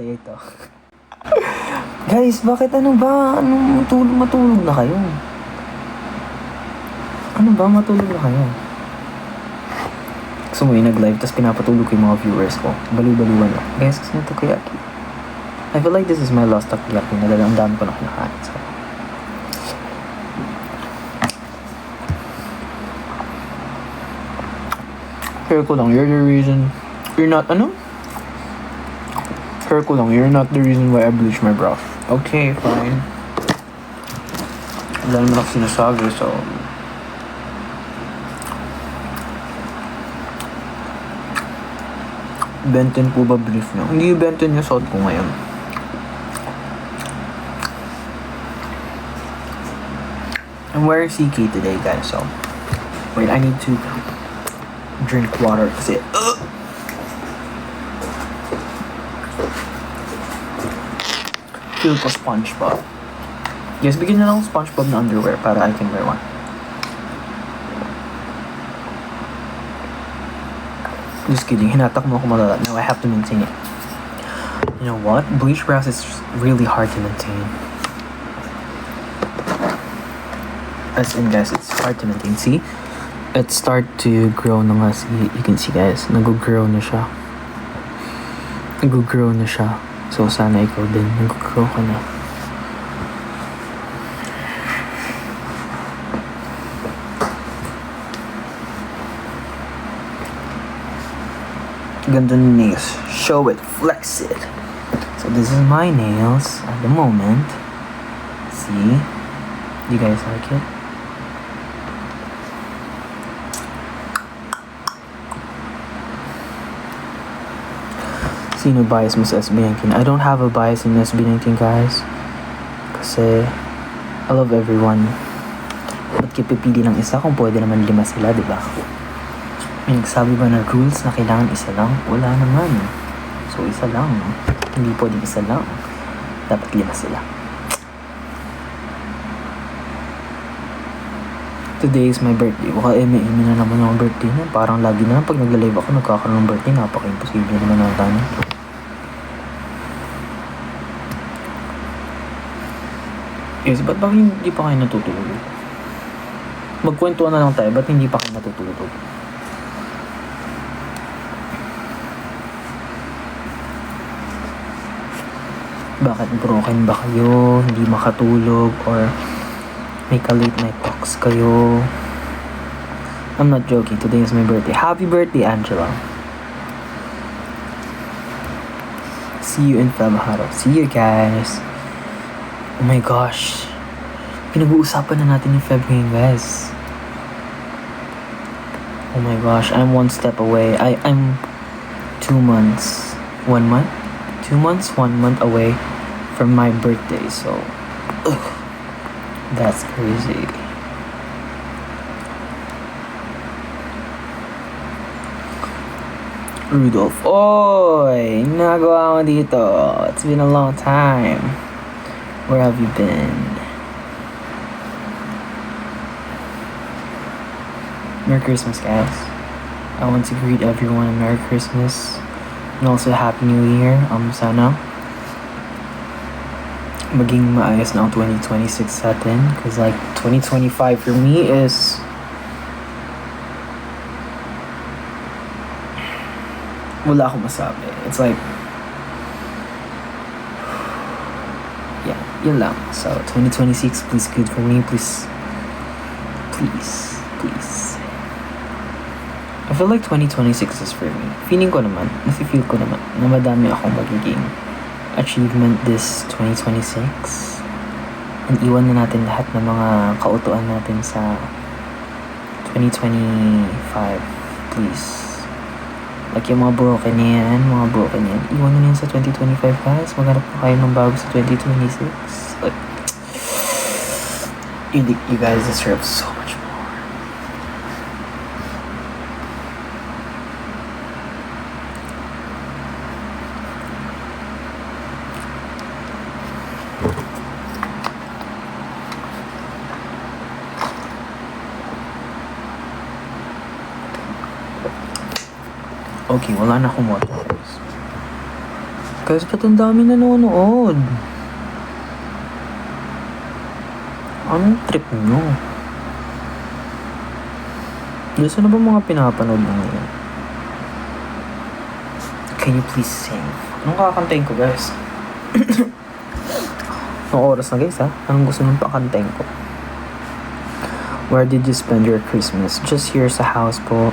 sa'yo ito. Guys, bakit ano ba? Matulog na kayo? Ano ba? Matulog na kayo? Gusto mo yung nag-live tapos pinapatulog ko yung mga viewers ko. Baliw-baliwan lang. Guys, kasi na takoyaki. I feel like this is my last takoyaki. Ang dami ko na kinakain. So. Hair ko lang, you're the reason. You're not, Hair ko lang, you're not the reason why I bleach my brow. Okay, fine. Wala naman ako sinasabi, so... Benton po ba brief nyo? Hindi yung Benton yung suot ko ngayon. I'm wearing CK today, guys, so... Wait, I need to... drink water kasi feel ko SpongeBob. Yes, bigyan na lang ako SpongeBob na underwear para I can wear one. Just kidding, hinatak mo ako malala. Now I have to maintain it. You know what? Bleach brows is really hard to maintain. As in, guys, it's hard to maintain. See? It start to grow na nga. You can see, guys. Nag-grow na siya. Nag-grow na siya. So, sana ikaw din. Nag-grow ka na. Ganda ng nails. Show it. Flex it. So, this is my nails at the moment. See? You guys like it? Sino bias mo sa SB19? I don't have a bias in SB19, guys. Kasi, I love everyone. Ba't kipipili ng isa kung pwede naman 5 sila, diba? May nagsabi ba na rules na kailangan isa lang? Wala naman. So, isa lang. Hindi pwedeng isa lang. Dapat 5 sila. Today is my birthday. Baka eme na naman ang birthday na. Parang lagi na lang pag nagla-live ako, nagkakaroon ng birthday. Napaka-imposible naman ang tanong. Yes, ba't hindi pa kayo natutulog? Magkwentuhan na lang tayo, ba't hindi pa kayo natutulog? Bakit broken ba kayo? Hindi makatulog? Or may ka-late night talks kayo? I'm not joking, today is my birthday. Happy birthday, Angela! See you in February. See you, guys! Oh my gosh. Pinag-uusapan na natin yung Feb ngayon, guys. Oh my gosh. I'm 1 step away. I'm 2 months. 1 month? 2 months? 1 month away from my birthday. So, that's crazy. Rudolph. Oy! Nagawa mo dito. It's been a long time. Where have you been? Merry Christmas, guys. I want to greet everyone a Merry Christmas and also Happy New Year. Sana maging maayos na ang 2026 sa atin, because like 2025 for me is wala akong masabi. It's like yun lang. So, 2026, please good for me. Please. I feel like 2026 is for me. Feeling ko naman, nafe-feel ko naman na madami akong magiging achievement this 2026. And iwan na natin lahat ng mga kautuan natin sa 2025. Please. Like yung mga broken yan, iwan na yan sa 2025, guys. Maghanap po kayo ng bago sa 2026. Like, you guys deserve so much more. Okay, wala na akong water. Guys, ba't ang dami nanonood? Anong trip nyo? Gusto na ba mga pinapanood mo ngayon? Can you please sing? Anong kakantayin ko, guys? Anong oras na, guys, ha? Anong gusto nung pakantayin ko? Where did you spend your Christmas? Just here sa house po.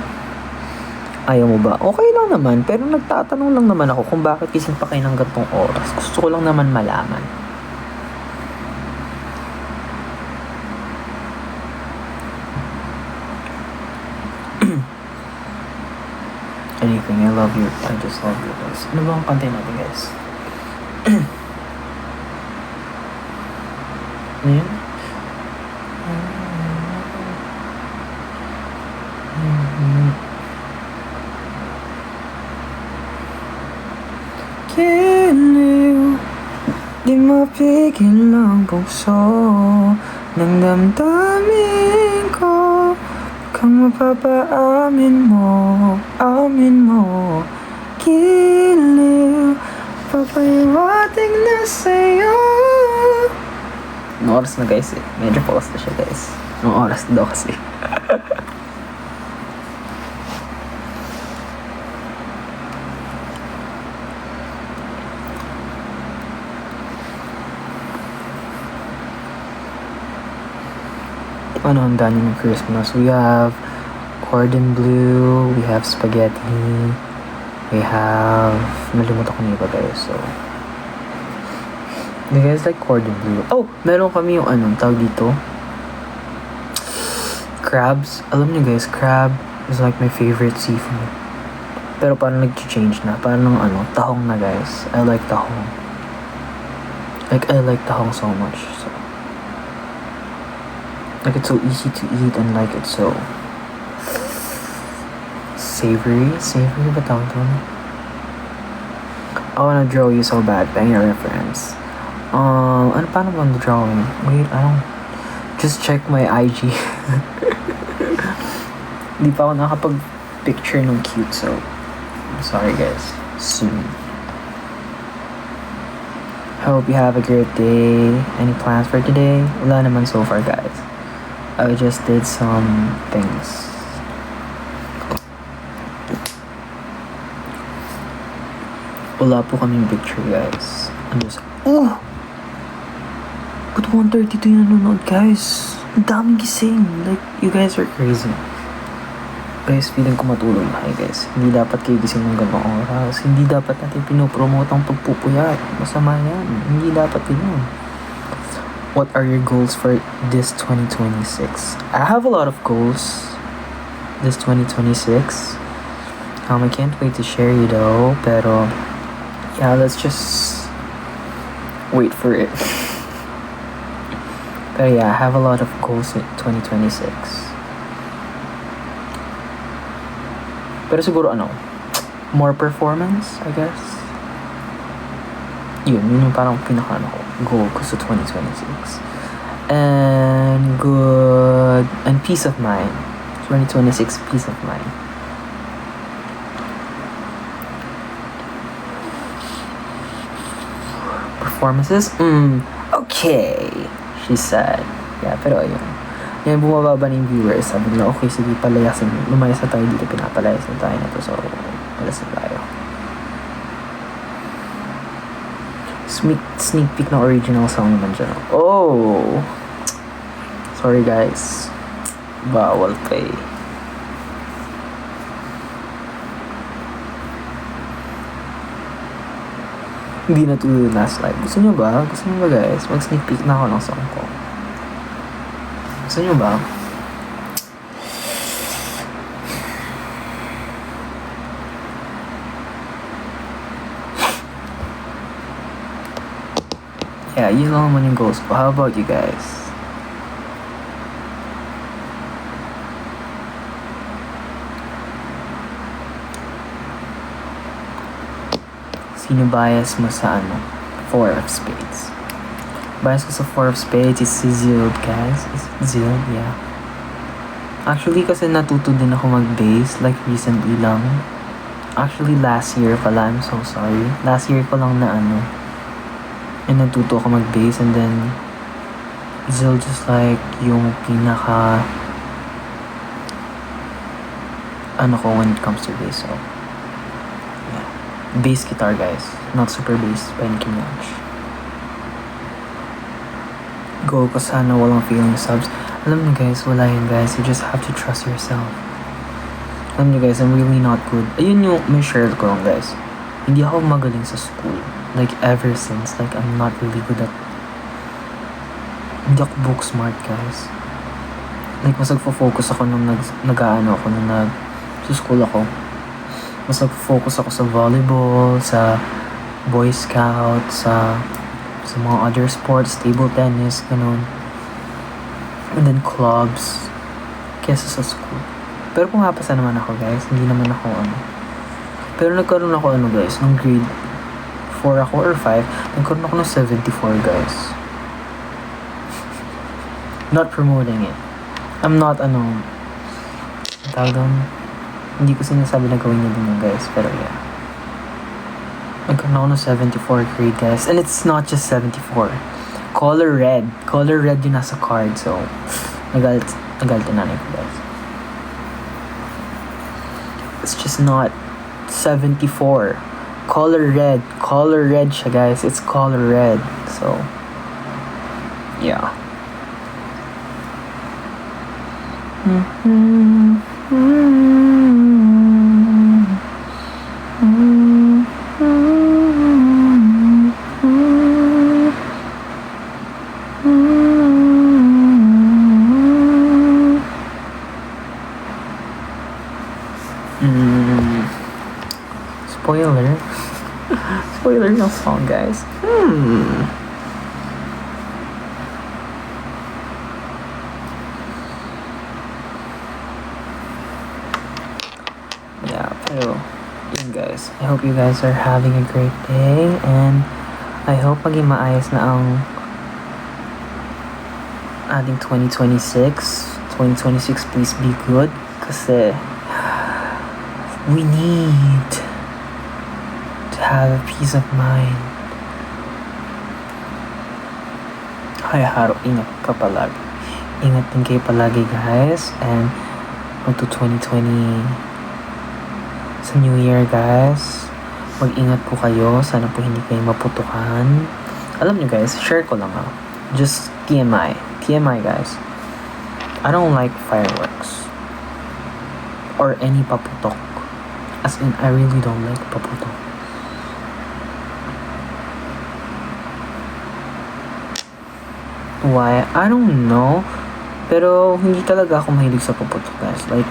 Ayaw mo ba? Okay lang naman, pero nagtatanong lang naman ako kung bakit gising pa kayo ng gantong oras. Gusto ko lang naman malaman. Anything, I love you. I just love you guys. Ano ba ang kantay natin, guys? Ano yun? Kiliw, di mapigil ang puso ng damdamin ko. Kung mapapaamin mo, amin mo. Kiliw, papayawating na sa'yo. Anong oras na, guys, eh? Medyo focus na siya, guys. Anong oras daw kasi? Ano ang dami ng Christmas? We have cordon bleu, we have spaghetti, we have... Nalimutan ko na iba, guys, so... Do you guys like cordon bleu? Oh! Meron kami yung anong tawag dito. Crabs. Alam niyo, guys, crab is like my favorite seafood. Pero parang nag-change na. Parang tahong na, guys. I like tahong. I like tahong so much, so... Like, it's so easy to eat and like it's so savory. Savory ba tawag doon? I wanna draw you so bad. Bang your reference. Paano ba ang drawing? Wait, just check my IG. Hindi pa ako nakapag-picture ng cute, so I'm sorry, guys. Soon. Hope you have a great day. Any plans for today? Wala naman so far, guys. I just did some things. Wala po kaming picture, guys. I'm just... Oh! But 1:32 yung nanonood, guys. Ang daming gising. Like, you guys are crazy. Guys, feeling ko matulog na kayo, guys. Hindi dapat kayo gising ng ganong oras. Hindi dapat natin pinopromote ang pagpupuyat. Masama yan. Hindi dapat yun. What are your goals for this 2026? I have a lot of goals this 2026. I can't wait to share you though, pero yeah, let's just wait for it. But yeah, I have a lot of goals in 2026. Pero siguro more performance, I guess. Yun yung parang goal ko sa 2026. And peace of mind. 2026, peace of mind. Performances? Okay, she said. Yeah, pero ayun. Yan, bumababa na yung viewers. Sabi nila, okay, sige, lumayas na tayo dito. Pinapalayas na tayo na to. So, palas na tayo. Sneak peek ng original song naman dyan. Oh! Sorry, guys. Bawal pa eh. Hindi na tuloy last live. Gusto nyo ba? Guys? Mag-sneak peek na ako ng song ko. Gusto nyo ba? Yeah, yun lang naman yung goals ko. How about you guys? Sino bias mo sa Four of Spades? Bias ko sa Four of Spades is si Zild, guys. Zild, yeah. Actually, kasi natuto din ako mag-bass, like recently lang. Actually, last year pala, I'm so sorry. Last year ko lang na and natuto ako mag-bass, and then Zil just like yung pinaka ko when it comes to bass. So yeah, bass guitar guys, not super bass by Nicki Minaj. Goal ko sana walang feeling subs. Alam niyo guys, wala yun guys, you just have to trust yourself. Alam niyo guys, I'm really not good. Ayun yung may share ko lang guys, hindi ako magaling sa school. Like ever since, like I'm not really good at, hindi ako book smart guys. Like mas nagfo-focus ako nung sa school ako. Mas nagfo-focus ako sa volleyball, sa Boy Scout, sa mga other sports, table tennis, ganun. And then clubs, kesa sa school. Pero pumapasa naman ako guys, hindi naman ako Pero nagkaroon ako guys, nung grade 4 ako or 5, nagkaroon ako ng 74 guys. Not promoting it. I'm not tawag doon, hindi ko sinasabi na gawin niyo din guys, pero yeah. Nagkaroon ako ng 74 grade guys, and it's not just 74. Color red yung nasa card, so nagalit na nanay ko guys. It's just not 74. Color red siya guys, it's color red, so yeah. Spoiler ng song guys. Yeah, pero yun guys, I hope you guys are having a great day, and I hope maging maayos na ang ating 2026. 2026, please be good, kasi we need to have a peace of mind. Hi Haro, ingat ka palagi. Ingat din kayo palagi guys, and to 2020 sa New Year guys. Mag-ingat po kayo, sana po hindi kayo maputukan. Alam nyo guys, share ko lang just TMI guys, I don't like fireworks or any paputok. As in, I really don't like paputok. Why? I don't know. Pero hindi talaga ako mahilig sa paputok guys. Like,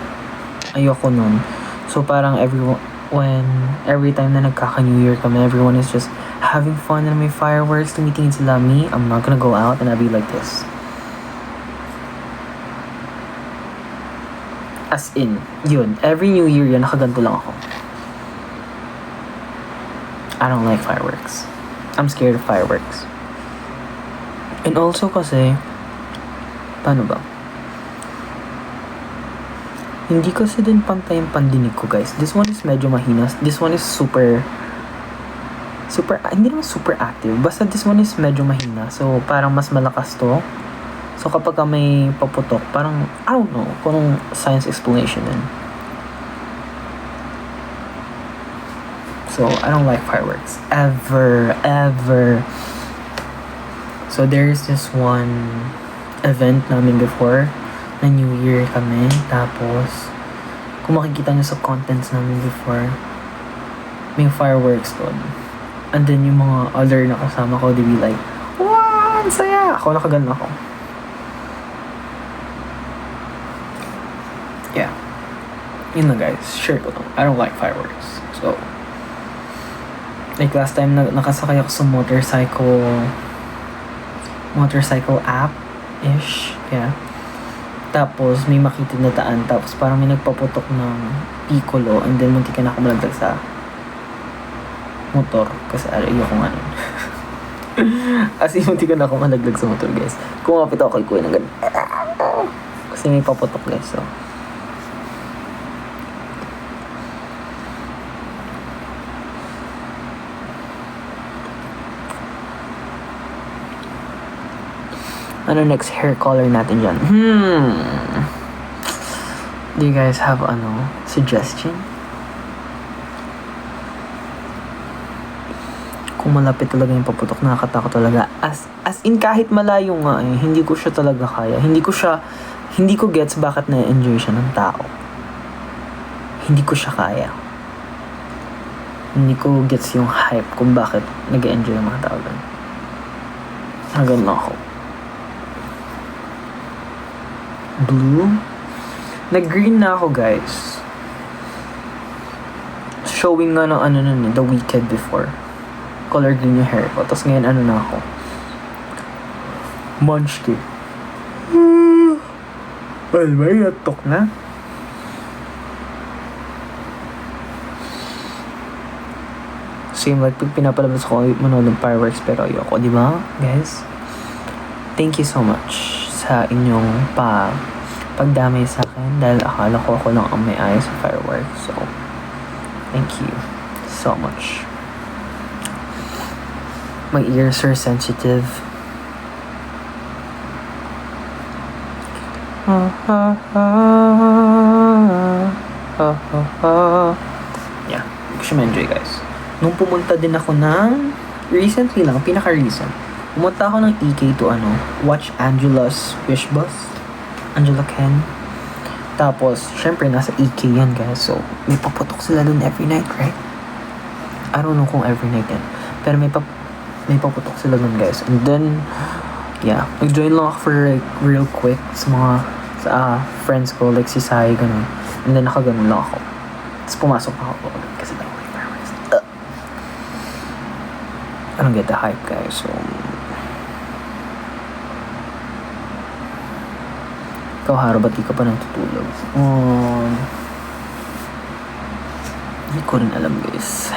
ayoko nun. So parang every time na nagkaka-New Year kami, everyone is just having fun and may fireworks, tumitingin sila. Me, I'm not gonna go out and I'll be like this. As in, yun. Every New Year yun, nakaganto lang ako. I don't like fireworks. I'm scared of fireworks. And also kasi, paano ba? Hindi kasi din pantay yung pandinig ko guys. This one is medyo mahina. This one is super, hindi naman super active. Basta this one is medyo mahina. So, parang mas malakas to. So, kapag may paputok, parang, I don't know, kung science explanation din. So, I don't like fireworks. Ever. So, there's this one event namin before, na New Year kami. Tapos, kung makikita nyo sa contents namin before, may fireworks doon. And then, yung mga other na kasama ko, they be like, wow, ang saya! Ako, nakagano ako. Yeah. Yun na guys, share ko lang. I don't like fireworks. So, like last time nakasakay ako sa motorcycle app-ish. Yeah. Tapos, may makitid na daan. Tapos, parang may nagpaputok ng Piccolo. And then, munti ka na ako malagdag sa motor. Kasi, ayoko nga nun. As in, munti ka na ako malagdag sa motor, guys. Kumapit ako kay Kuya ng ganun. Kasi may paputok, guys. So, Ano next hair color natin dyan? Do you guys have suggestion? Kung malapit talaga yung paputok, nakakatakot talaga. As in kahit malayo nga hindi ko siya talaga kaya. Hindi ko gets bakit na-enjoy siya ng tao. Hindi ko siya kaya. Hindi ko gets yung hype kung bakit nag-enjoy yung mga tao doon. Hanggang na ako. Blue? Nag-green na ako, guys. Showing nga ng The Weeknd before. Color green yung hair ko. Tapos ngayon na ako. Munchkin. Well, may natok na. Same like pag pinapalabas ko manood ng fireworks pero ayoko, di ba, guys? Thank you so much sa inyong pagdamay sa akin dahil akala ko ako lang ang may ayos sa fireworks. So, thank you so much. My ears are sensitive. Yeah, hindi ko siya ma-enjoy, guys. Nung pumunta din ako recently lang, pinaka-recent, pumunta ako ng EK to watch Angela's Wish Bus. Angela Ken. Tapos, syempre, nasa EK yan, guys. So, may paputok sila dun every night, right? I don't know kung every night yan. Pero may paputok sila dun, guys. And then, yeah, nag-join lang ako for like, real quick sa friends ko, like si Sai, ganun. And then, nakaganon lang ako. Tapos pumasok ako kasi daw may fireworks. I don't get the hype, guys. So, ikaw, Haro, ba't di ka pa natutulog? Hindi ko rin alam, guys.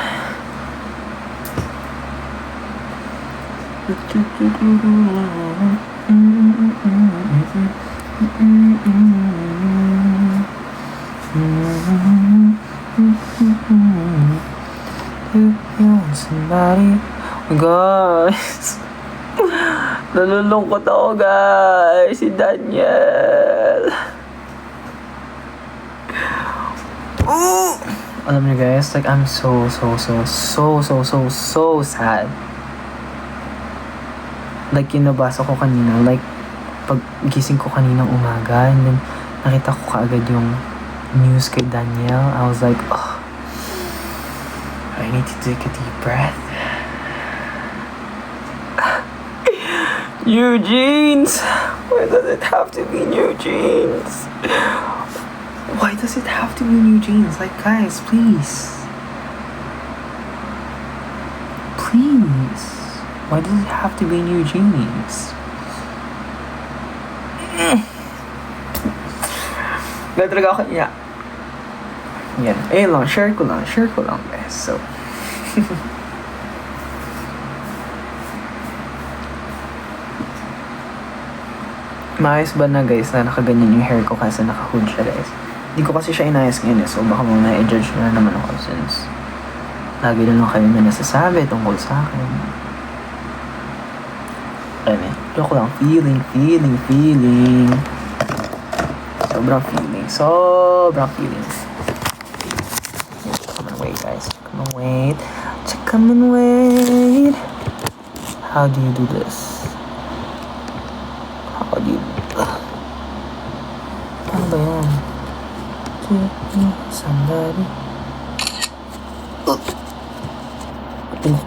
Somebody, guys. Nalulungkot ako, guys. Si Daniel. Alam niyo, guys, like I'm so sad. Like yung nabasa ko kanina, like pag gising ko kaninang umaga, and then nakita ko kaagad yung news kay Daniel. I was like, oh, I need to take a deep breath. New jeans! Why does it have to be new jeans? Why does it have to be new jeans? Like, guys, please. Please. Why does it have to be new jeans? Gaya talaga ako niya. Yan. Lang, share ko lang, guys. So, maayos ba na, guys, na nakaganyan yung hair ko kasi naka-hood siya, guys. Hindi ko kasi siya inayos ngayon, so baka mamaya i-judge na naman ako since lagi na lang kayo na nasasabi tungkol sa akin. Joke lang. Feeling. Sobrang feeling. Come on, wait, guys. Come on, wait. How do you do this? Ano ba yun? Somebody.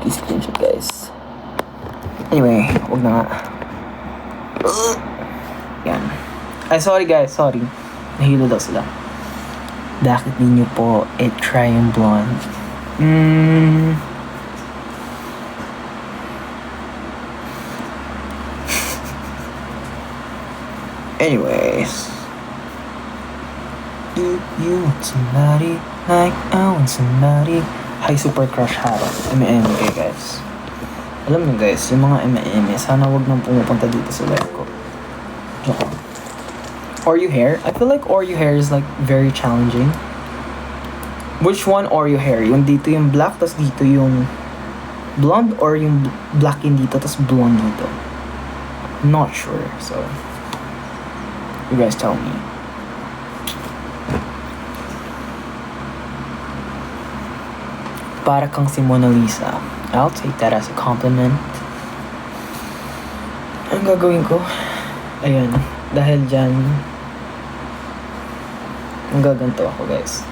Screenshot, guys. Anyway, huwag na nga. Yan. Ay, sorry, guys. Sorry. Nahilo daw sila. Bakit ninyo po try yung blonde? Anyways. Do you want somebody like I want somebody? Hi, Super Crush Haro. M&M, okay, guys. Alam niyo, guys, yung mga M&M, sana wag nang pumupunta dito sa live ko. Joke. Oreo hair? I feel like Oreo hair is like very challenging. Which one Oreo hair? Yung dito yung black, tas dito yung blonde, or yung black yung dito, tas blonde dito? I'm not sure, so you guys tell me. Para kang si Mona Lisa. I'll take that as a compliment. Ang gagawin ko, ayun, dahil dyan, ang gaganto ako, guys.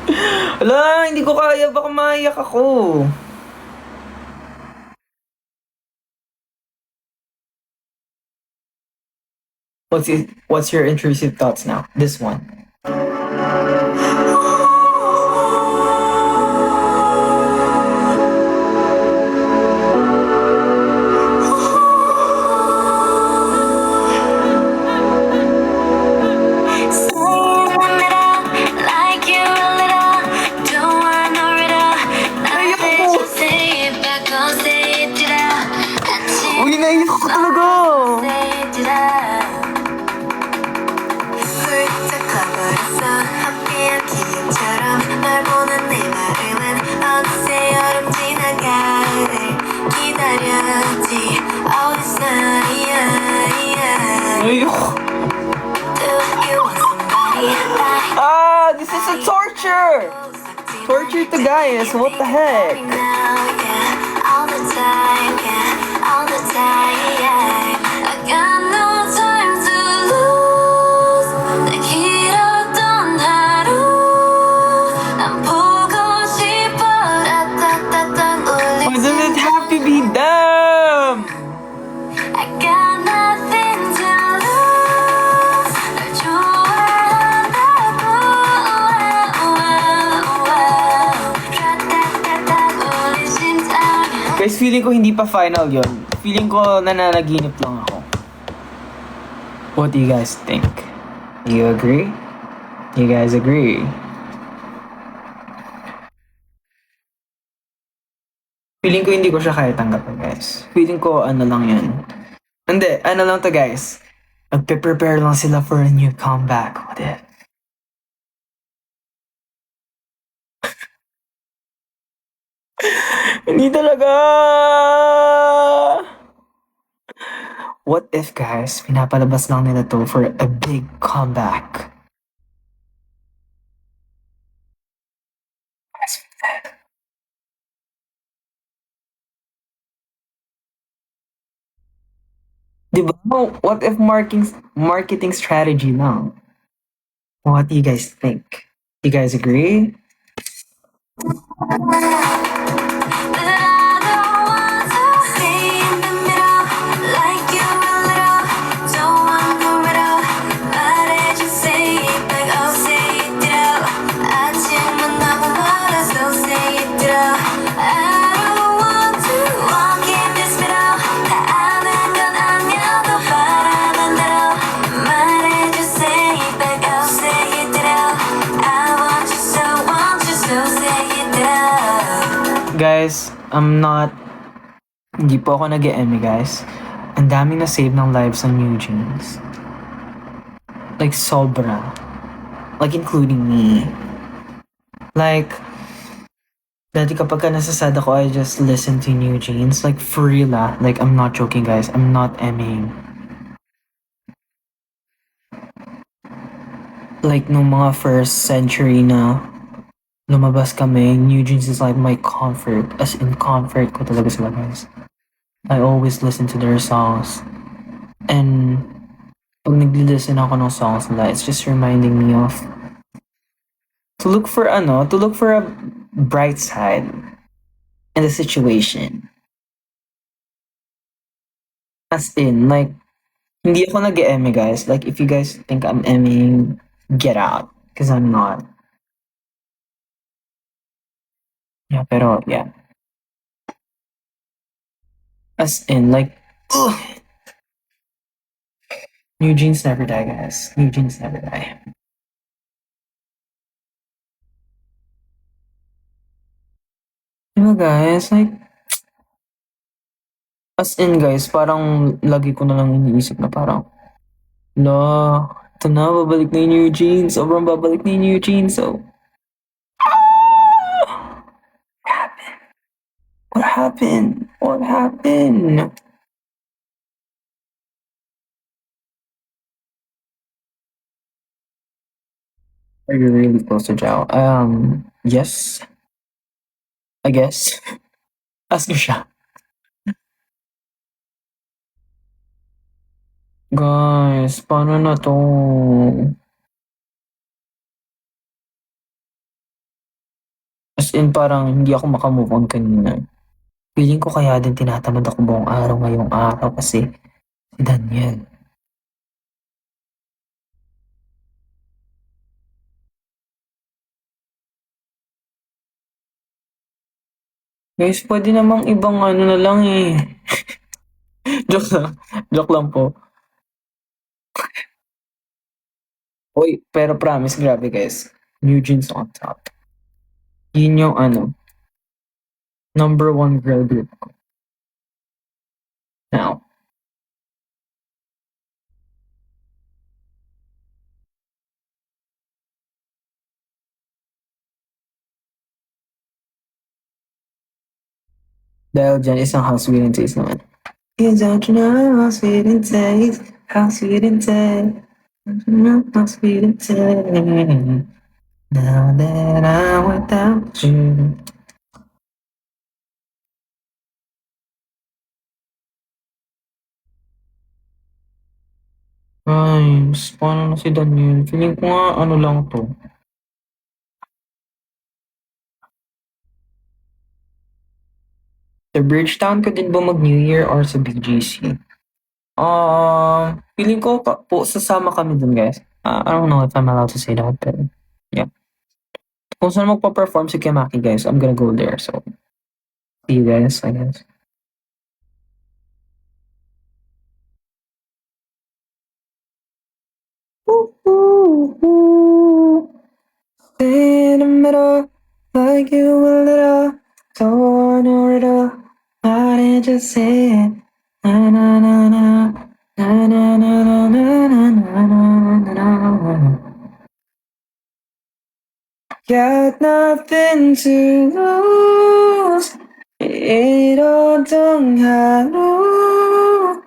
Ala, hindi ko kaya, baka maiyak ako. What's your intrusive thoughts now? This one. Uy, naiyak ko talaga! Ah, this is a torture! Torture to guys, what the heck? All the time, all the time. I got no time to lose. 길었던 하루. 난 보고 싶어. Why does it have to be them? I got nothing to lose. 널 좋아한다고. 우리 심장. Guys, feeling ko hindi pa final yon. Feeling ko nananaginip lang ako. What do you guys think? Do you agree? You guys agree? Feeling ko hindi ko siya kaya tanggapin, guys. Feeling ko ano lang yun. Hindi, ano lang to, guys. Nagpe-prepare lang sila for a new comeback. What if? Hindi talaga! What if, guys, pinapalabas lang nila to for a big comeback? Diba? What if marketing strategy lang? What do you guys think? You guys agree? Guys, hindi po ako nag-e-eme, guys. Ang daming na-save ng lives ng New Jeans. Like, sobra. Like, including me. Like, dati kapag ka nasasad ako, I just listen to New Jeans. Like, for real Like, I'm not joking, guys. I'm not emming. Like, nung mga first century na lumabas kami, New Jeans is like my comfort. As in, comfort ko talaga sila, guys. I always listen to their songs. And pag nagli-listen ako ng songs nila, it's just reminding me of to look for a bright side in the situation. As in, like, hindi ako nag-eme, guys. Like, if you guys think I'm emming, get out. Because I'm not. Yeah, pero, yeah. As in, like, ugh. New Jeans never die, guys. New Jeans never die. Diba, guys? Like, as in, guys, parang lagi ko na lang iniisip na parang, ito na, babalik na yung New Jeans. Sobrang babalik na yung New Jeans. So, What happened? What happened? Are you really close to Jao? Yes, I guess. Ask ko siya. Guys, paano na 'to? As in parang hindi ako maka-move on kanina. Feeling ko kaya din tinatamad ako buong araw ngayong araw kasi si Daniel. Guys, puwede namang ibang ano na lang, eh. Joke lang, joke lang po. Uy, pero promise grabe guys, New Jeans on top. Yun yung ano, number one girl group ko now. Dahil dyan, isang How Sweet and Taste naman. You don't know how sweet and taste, how sweet and taste. Don't you know how sweet and taste. Now that I'm without you. Guys, paano na si Daniel? Feeling ko nga ano lang 'to. Sa Bridgetown ka din ba mag-New Year or sa BGC? Feeling ko po sasama kami dun guys. I don't know if I'm allowed to say that, pero yeah. Kung saan magpa-perform si Kiamaki guys, I'm gonna go there. So, see you guys, I guess. Ooh, ooh, ooh. In the middle, like you a little, don't wanna riddle. Why did you say it? Na na na na, na na na na na na na na na na. Got nothing to lose. 이러던 하루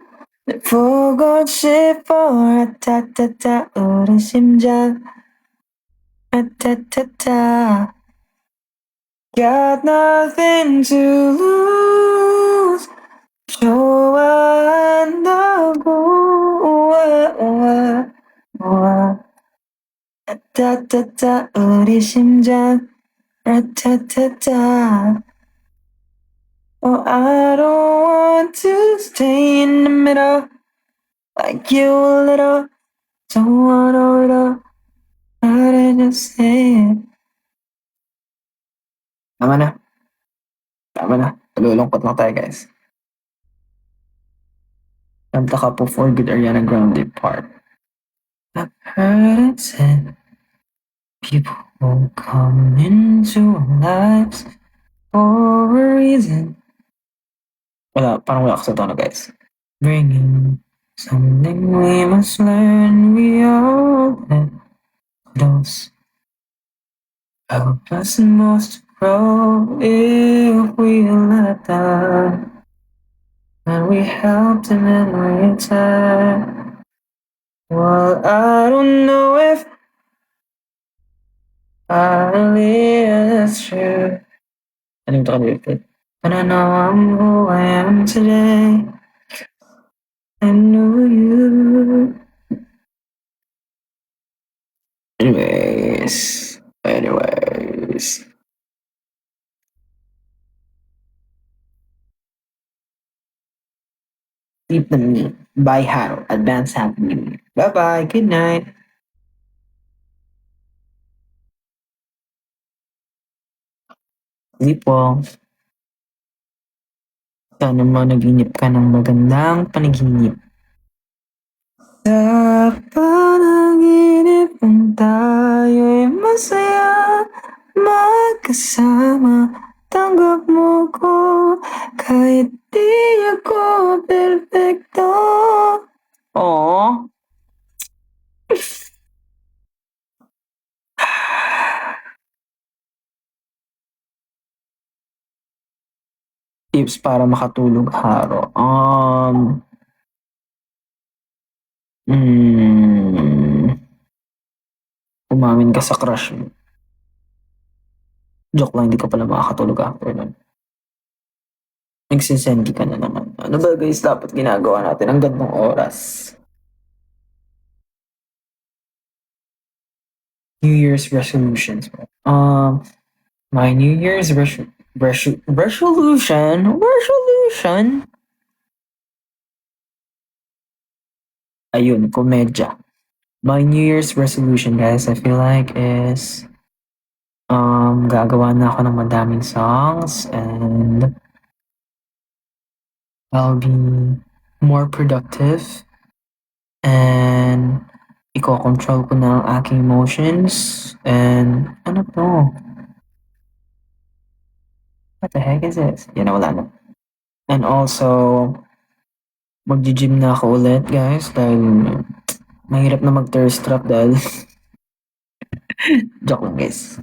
보고 싶어 아타타타 우리 심장 아타타타 Got nothing to lose 좋아한다고 우와, 우와, 우와. 아타타타 우리 심장 아타타타 Oh, I don't want to stay in the middle like you a little. Don't wanna riddle. How did you say it? Tama na. Tama na. Nalulungkot lang tayo, guys. Kanta ka po for good Ariana Grande part. I've heard it said people will come into our lives for a reason. Wala, parang wala ako sa tono, guys. Bringing something we must learn. We all let those help us most grow if we let them. And we help them in return. Well, I don't know if I believe it's true. Ano yung takalipit? But I know I'm who I am today. I knew you. Anyways. Sleep na me. Bye, Haro. Advance Happy New Year. Bye-bye. Good night. Sleep well. Sana managinip ka ng magandang panaginip. Sa panaginip ng tayo'y masaya magkasama. Tanggap mo ko kahit di ako perfecto. Aww. Tips para makatulog Haro. Hmm, umamin ka sa crush mo. Joke lang, hindi ka pala makakatulog after nun. Nagsisendi ka na naman. Ano ba guys dapat ginagawa natin? Ang gandang oras. New Year's resolutions. My New Year's resolution. Ayun, komedya. My New Year's resolution, guys, I feel like is gagawa na ako ng madaming songs and I'll be more productive and iko-control ko na ang aking emotions and ano to? What the heck is this? Yan na, wala na. And also, mag-gym na ako ulit, guys, dahil mahirap na mag-thirst trap dahil joke lang, guys.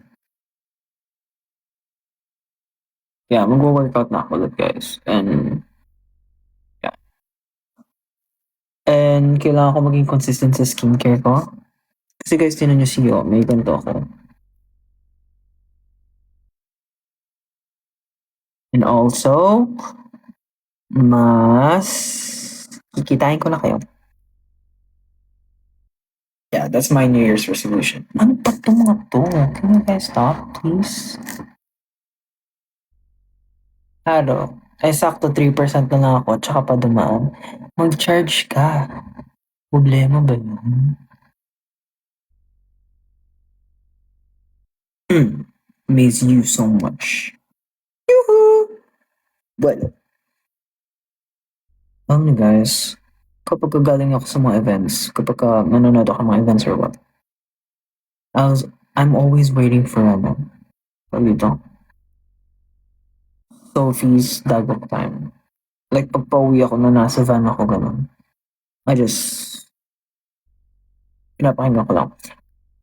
Yeah, mag-workout na ako ulit, guys. And yeah. And kailangan ko maging consistent sa skincare ko. Kasi guys, tinan nyo siyo, may ganito ako. And also, mas kikitain ko na kayo. Yeah, that's my New Year's resolution. Ano pa to mga to? Can you guys stop, please? Ano? Ay, sakto 3% na lang ako, tsaka pa dumaan. Mag-charge ka. Problema ba yun? Miss you so much. Yoo-hoo! Well, alam niyo guys, kapag galing ako sa mga events, kapag nanonood ako ng mga events or what, I'm always waiting for dito, Sophie's Dagok time. Like, pag pauwi ako na nasa van ako, ganun. Pinapakinggan ko lang.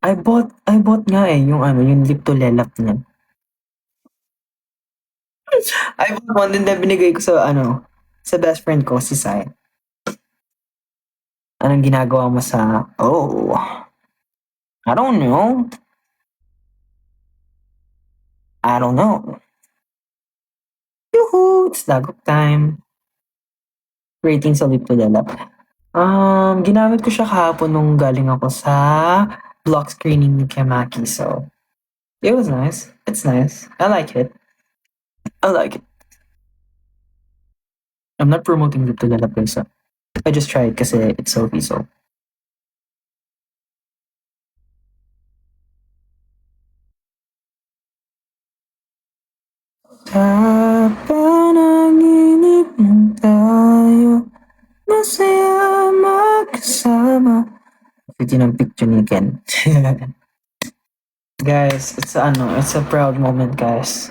I bought nga yung yung lip to lelap niya. I bought one din na binigay ko sa best friend ko, si Sai. Anong ginagawa mo sa, I don't know. Yoo-hoo! It's Dagok time. Rating sa lip to lelap. Ginamit ko siya kahapon nung galing ako sa block screening ni Kemaki, so it was nice. It's nice. I like it. I'm not promoting lip to lelap guys. I just tried kasi it's Sophie, so. Sa panaginip ng tayo, masaya magkasama. Ito ng picture ni Ken. Guys, it's a proud moment, guys.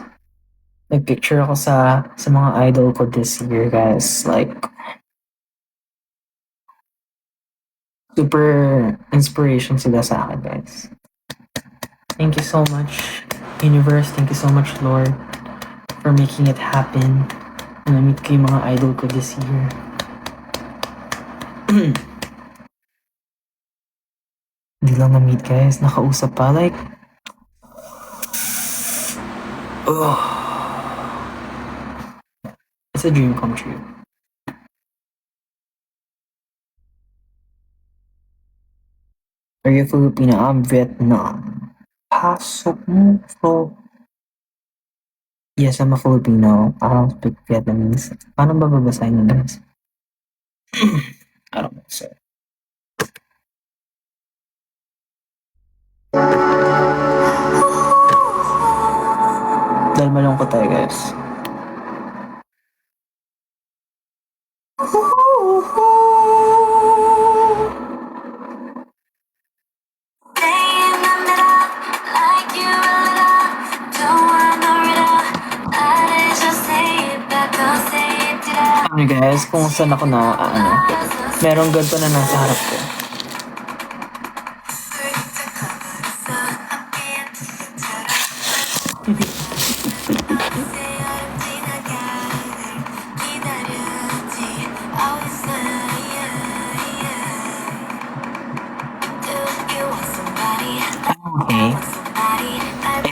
Nagpicture ako sa mga idol ko this year, guys. Like, super inspiration sila sa akin, guys. Thank you so much, universe. Thank you so much, Lord, for making it happen. Na-meet ko yung mga idol ko this year. Hindi lang na-meet, guys. Nakausap pa, like, it's a dream come true. Are you Filipino? I'm Vietnam. Pasok mo, bro. Yes, I'm a Filipino. I don't speak Vietnamese. Paano ba babasahin yun, guys? I don't know, sir. Dahil malungkot tayo, guys. Ano guys, kung saan ako merong ganito na nasa harap ko.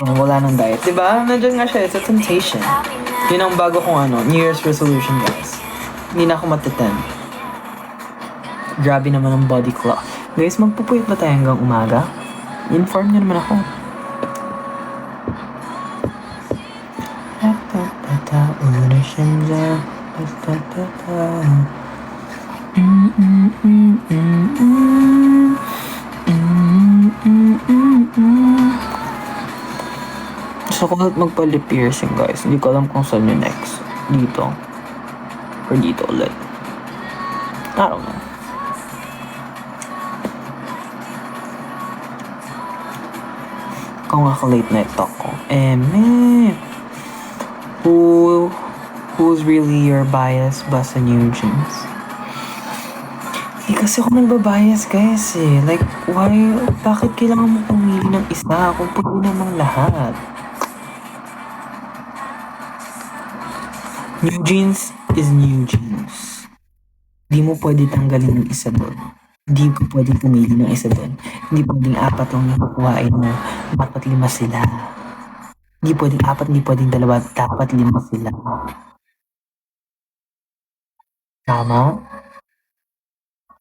Ayan, wala nang diet. Diba? Nandiyan nga siya. It's a temptation. Yun ang bago kong New Year's resolution, guys. Hindi na ako matitend. Grabe naman ang body clock. Guys, magpupuyat ba tayo hanggang umaga? Inform niyo naman ako. Gusto ko magpa-lip piercing, guys. Hindi ko alam kung saan yung next. Dito. Or dito ulit. I don't know. Kung ako late night talk ko. Who's really your bias ba sa New Jeans? Kasi ako nagbabias, guys eh. Like, bakit kailangan mo pumili ng isa kung pwede namang lahat? New Jeans is New Jeans. Di mo pwede tanggalin yung isa doon. Hindi ko pwede pumili ng isa doon. Hindi pwedeng 4 lang yung kukuhain mo. Dapat 5 sila. Hindi pwedeng 4, hindi pwedeng 2. Dapat 5 sila. Tama?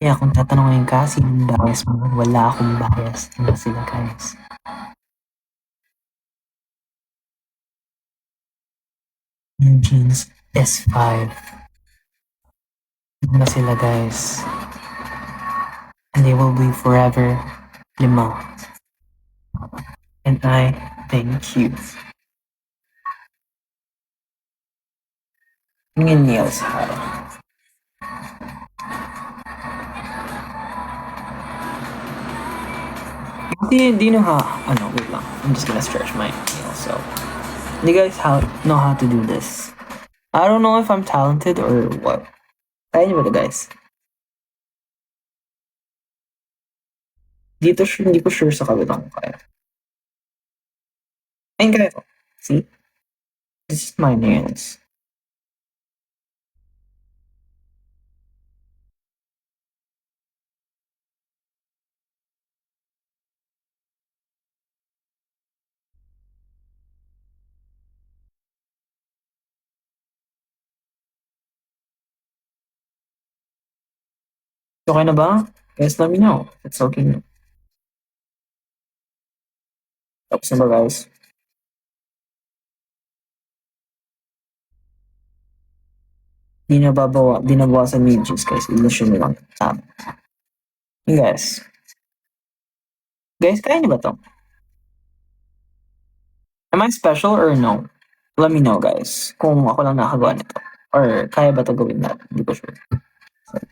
Kaya kung tatanungin ka, sinong bias mo? Wala akong bias. 5 sila, guys. New Jeans S5. 5 sila, guys. And they will be forever 5. And I thank you. Ngayon nails how. Do you know how? Oh no, wait lang. I'm just gonna stretch my nails. So, do you guys know how to do this? I don't know if I'm talented or what. Kaya niyo ba ito, guys? Dito hindi ko sure sa kabilang kaya. Ayun kaya ko. See? This is my nails. Okay na ba? Guys, let me know. It's okay. Tapos na ba, guys? Di nabawasan yung juice, guys. Illusion lang. Hey, guys. Guys, kaya niyo ba to? Am I special or no? Let me know, guys. Kung ako lang nakagawa nito. Or kaya ba ito gawin natin? Hindi ko sure. So,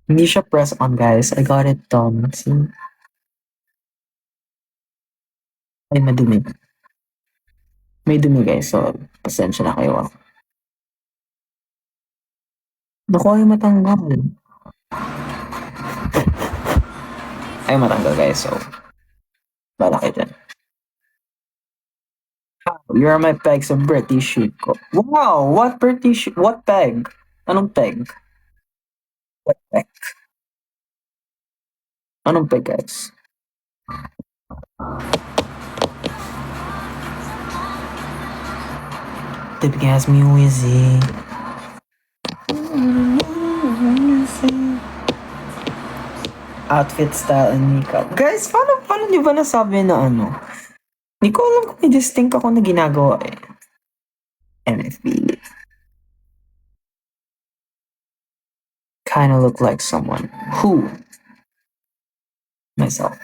hindi siya press on, guys. I got it done. See? Ay, madumi. May dumi, guys. So, pasensya na kayo. Naku, ay matanggal. Ay matanggal, guys. So, bala kayo dyan. You're my peg sa British shoot ko. Wow! What British? What peg? Anong peg? What peg? Anong peg, guys? Typical music. Outfit style and makeup. Guys, paano niyo ba nasabi na ano? Hindi ko alam kung may distinct ako na ginagawa eh. NFB. Kinda look like someone. Who? Myself.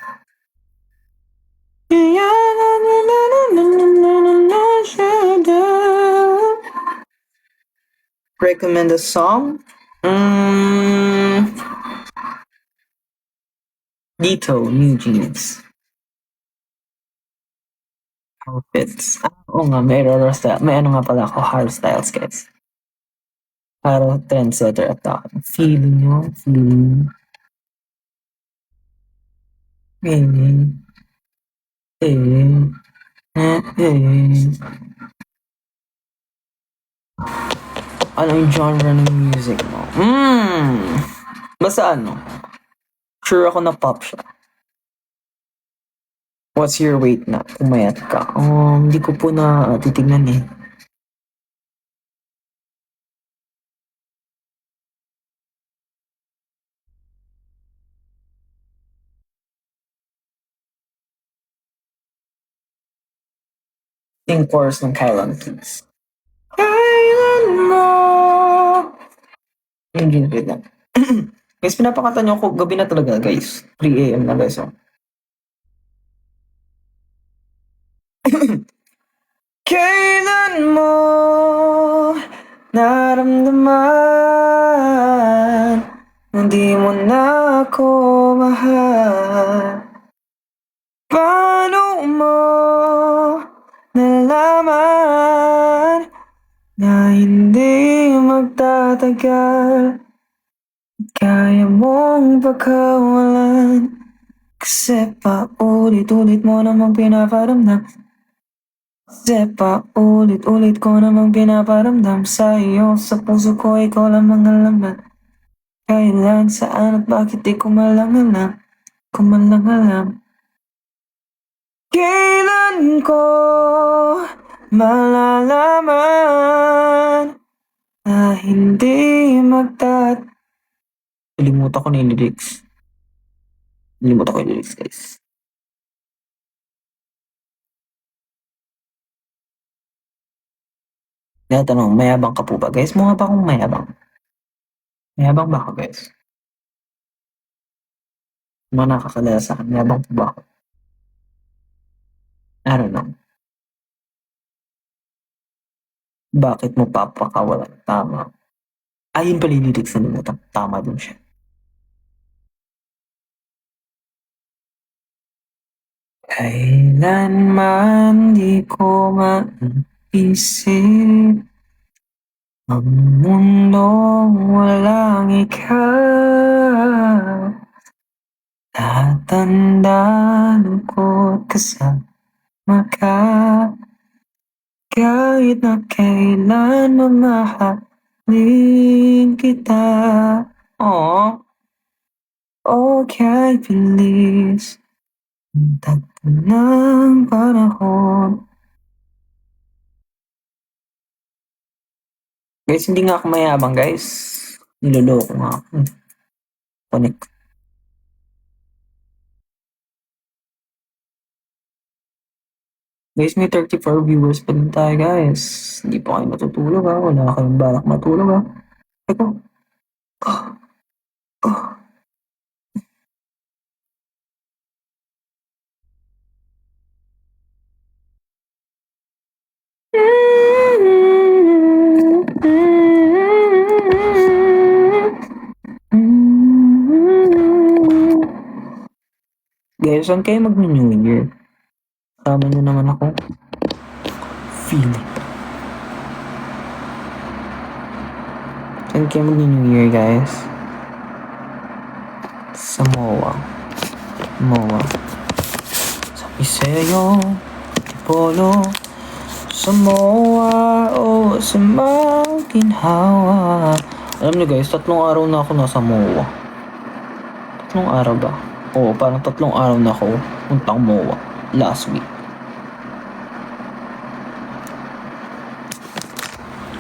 Recommend a song? Dito, New Jeans. Outfits. Oo nga, may style. May ano nga pala ako, hairstyles, guys. Para trendsetter at ako. Feeling nyo? Feeling. Ano yung genre ng music mo? Basta ano? Sure ako na pop siya. What's your weight na? Pumayat ka. Hindi ko po na titignan eh. Sing chorus ng Kailan, please. Kailan mo? Hindi, wait lang. Guys, pinapakanta niyo ako. Gabi na talaga, guys. 3 a.m. na, guys. Oh. Kailan mo naramdaman na di mo na ako mahal? Paano mo nalaman na hindi magtatagal? Kaya mong pagkawalan kasi paulit-ulit mo namang pinaparamdam. Kasi paulit-ulit ko namang pinaparamdam sa iyo. Sa puso ko ikaw lamang ang laman. Kailan, saan at bakit di ko malang alam. Ko malang alam. Kailan ko malalaman na hindi Nalimutan ko na yung lyrics. Nalimutan ko yung lyrics, guys. Kaya tanong, mayabang ka po ba? Guys, mukha ba akong mayabang? Mayabang ba ako, guys? Mga nakakalala sa akin, mayabang po ba ako? I don't know. Bakit mo papakawalan? Tama. Ayun pala yung lyrics na nalimutan. Tama din siya. Kailanman di ko maisip ang mundong walang ikaw. Tatanda lungkot kasama ka. Kahit na kailan mamahalin kita. Oh, kahit bilis ang tagal ng panahon. Guys, hindi nga ako mayabang, guys. Niloloko nga ako. Connect. Guys, may 34 viewers pa din tayo, guys. Hindi pa kayo matutulog, ha. Wala kayong balak matulog, ha. Eko. Guys, saan kayo mag-New Year? Tama nyo naman ako. Feeling. Saan kayo mag-New Year, guys? Sa MOA. Sabi sa'yo, Polo, sa MOA o sa maginhawa. Alam niyo guys, 3 araw na ako nasa MOA. 3 araw ba? Oo, parang 3 araw na ako puntang MOA last week.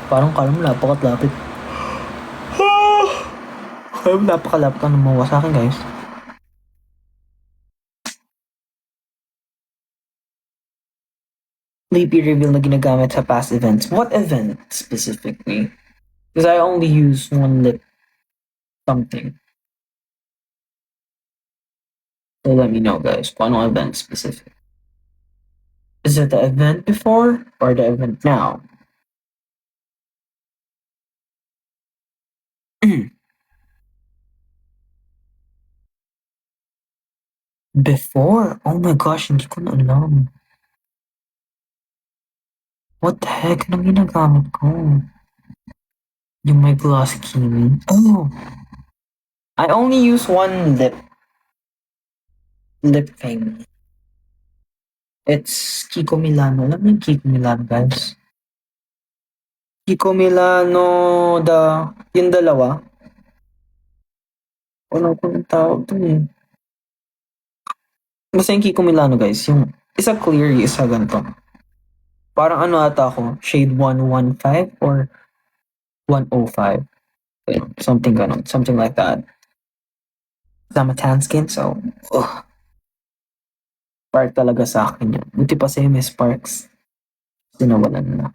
Parang kala mo napakalapit. Kala mo napakalapit ng MOA sa akin, guys. Lippy reveal na ginagamit sa past events. What event specifically? Because I only use one lip something. So let me know, guys. Kung anong event specific. Is it the event before or the event now? Before? Oh my gosh, hindi ko na alam. What the heck? Anong ginagamit ko? Yung may gloss kimi. Oh! I only use one lip thing. It's Kiko Milano. Alam niyo yung Kiko Milano, guys? Kiko Milano, yung dalawa. Ano ko yung tawag dun eh. Basta yung Kiko Milano guys, yung isa clear, yung isa ganito. Parang ano ata ako, shade 115 or 105. Something ganon, something like that. I'm a tan skin, so, part talaga sa akin yun. Buti pa sa Miss Sparks, sinawalan na.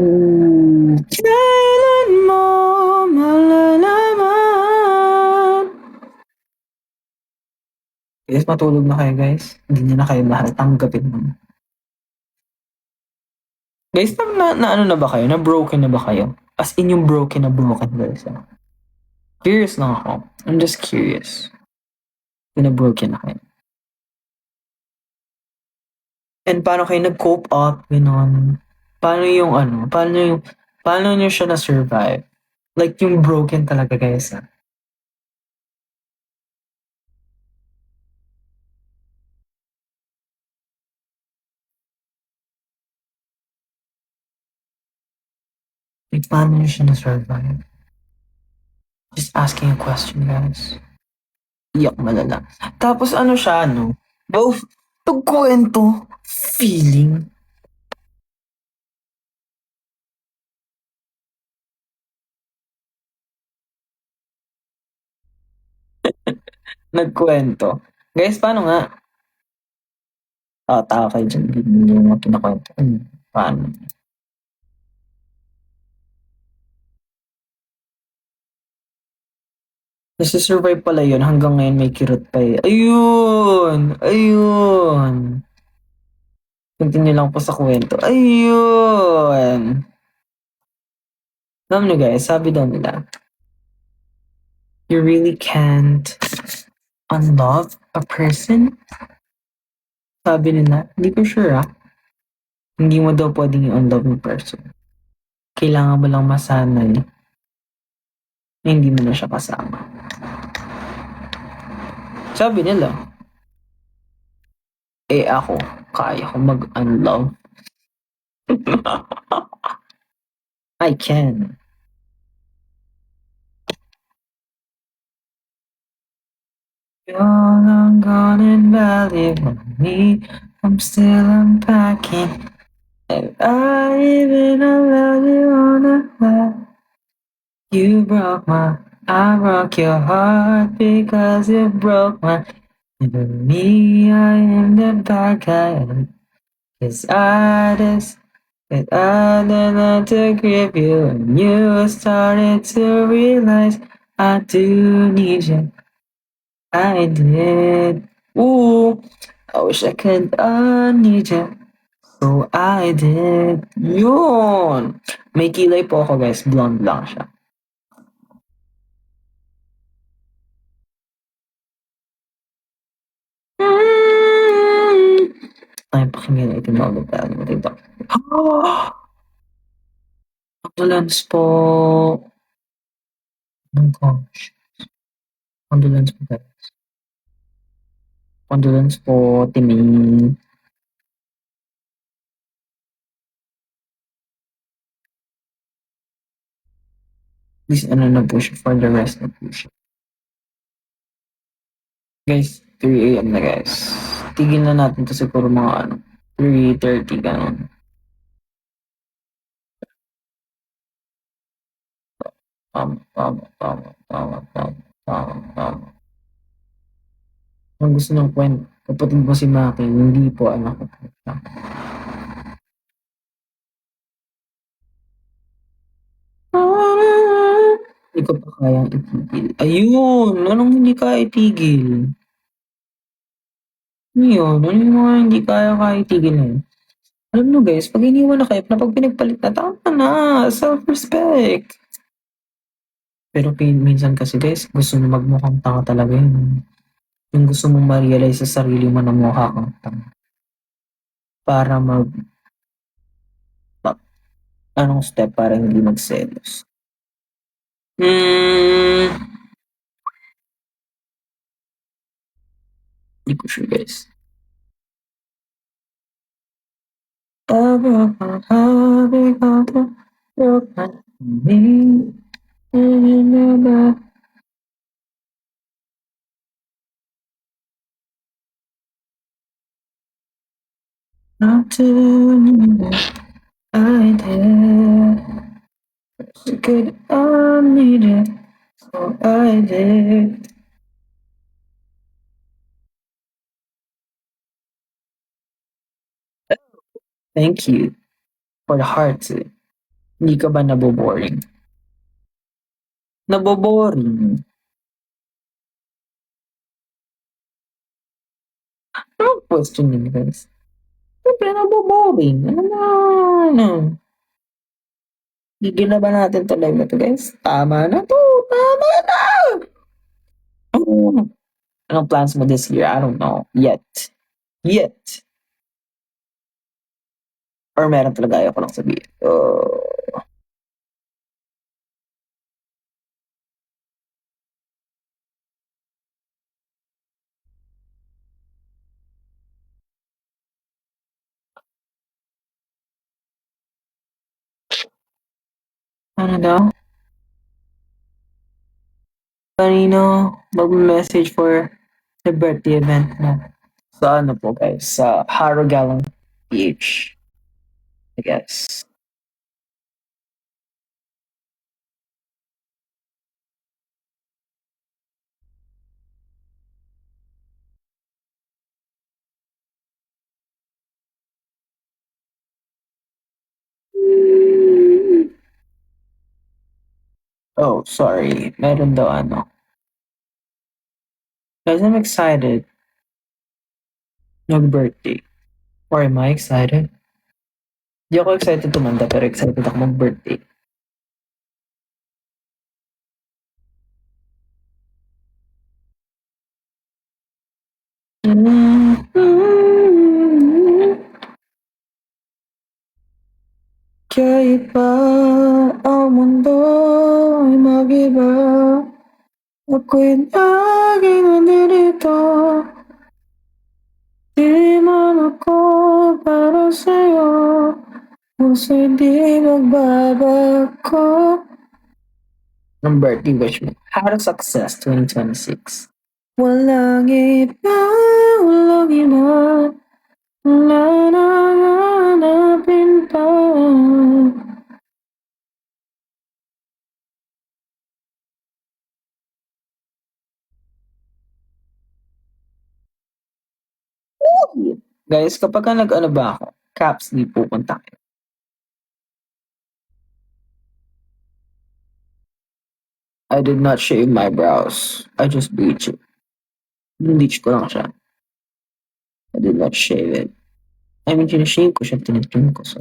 Kailan mo malalaman? Guys, matulog na kayo guys. Hindi niyo na kayo mahal. Tanggapin mo. Guys, na ano na ba kayo? Na broken na ba kayo? As in yung broken na broken guys. Curious lang ako. I'm just curious. Kung na broken na kayo. And paano kayo nag-cope up? Ganon. Paano yung ano? Paano nyo siya na-survive? Like yung broken talaga guys. Like paano nyo siya na-survive? Just asking a question guys. Iyak malala. Tapos ano siya, no? Both, pagkwento, feeling. Nagkwento. Guys, paano nga? Taka kayo dyan. Hindi yung mga pinakwento. Paano? Nasa-survive pala yun. Hanggang ngayon may kirot pa eh. Ayun! Ayun! Continue lang po sa kwento. Ayun! Alam nyo guys, sabi daw nila, you really can't unlove a person? Sabi nila, hindi ko sure ah. Hindi mo daw pwedeng i-unlove yung person. Kailangan mo lang masanay na hindi mo na siya kasama. Sabi nila, eh ako, kaya ko mag-unlove. I can. You're long gone and valid me. I'm still unpacking. And I even allow you on a fly. You I broke your heart because you broke mine. And for me, I am the bad guy. Cause but I learned to grip you and you started to realize I do need you. I did. Ooh, I wish I could need you. So I did. Yun! May kilay po ako guys. Blonde lang siya. Ay, pakinggan ito na ulit. Ito. Condolence po. Oh gosh. Condolence po guys. Condolence po, Timmy. Please, ano na po siya for the rest na po siya. Guys, 3 a.m. na guys. Tigil na natin to siguro mga 3:30 ganun. Tama. Ang gusto ng kwento, kapatid mo si Maki, hindi po anak ko. Hindi ko pa kayang itigil. Ayun! Anong hindi kaya itigil? Ano yun? Ano yung mga hindi kaya itigil na yun? Alam nyo guys, pag iniwan na kayo, na pag pinagpalit na, tama na! Self-respect! Pero minsan kasi guys, gusto nyo magmukhang tanga talaga yun. Yung gusto mong ma-realize sa sarili mo na mukha kang tanga. Para anong step para hindi magselos? Hindi ko sure guys. Not doing it, I did. So good, I need it, so I did. Thank you for the heart. Hindi ka ba naboboring? Naboboring? Anong question yun, guys? Siyempre, naboboring. Ano na, ano? Gigil na ba natin to live na to, guys? Tama na to! Tama na! Ano? Anong plans mo this year? I don't know. Yet. Yet. Or meron talaga ayaw ko lang sabihin. Ano daw? Kanino mag-message for the birthday event mo? Sa ano po, guys? Sa Harrow Gallon PH. I guess. Oh, sorry. Meron daw ano. Guys, I'm excited. Mag-birthday. Or am I excited? Di ako excited tumanda, pero excited ako mag-birthday. Kahit pa ang mundo ay mag-iba, ako'y laging nandito. Di man ako para sa'yo, puso'y di magbabago. Ng birthday wish mo. How to success 2026. Walang iba, walang iba, wala na hanapin pa. Guys, kapag ka nag-ano ba ako, caps di pupunta kayo. I did not shave my brows. I just bleach it. Bleach ko lang siya. I did not shave it. I mean, sinashave ko siya, tinitrim ko. So,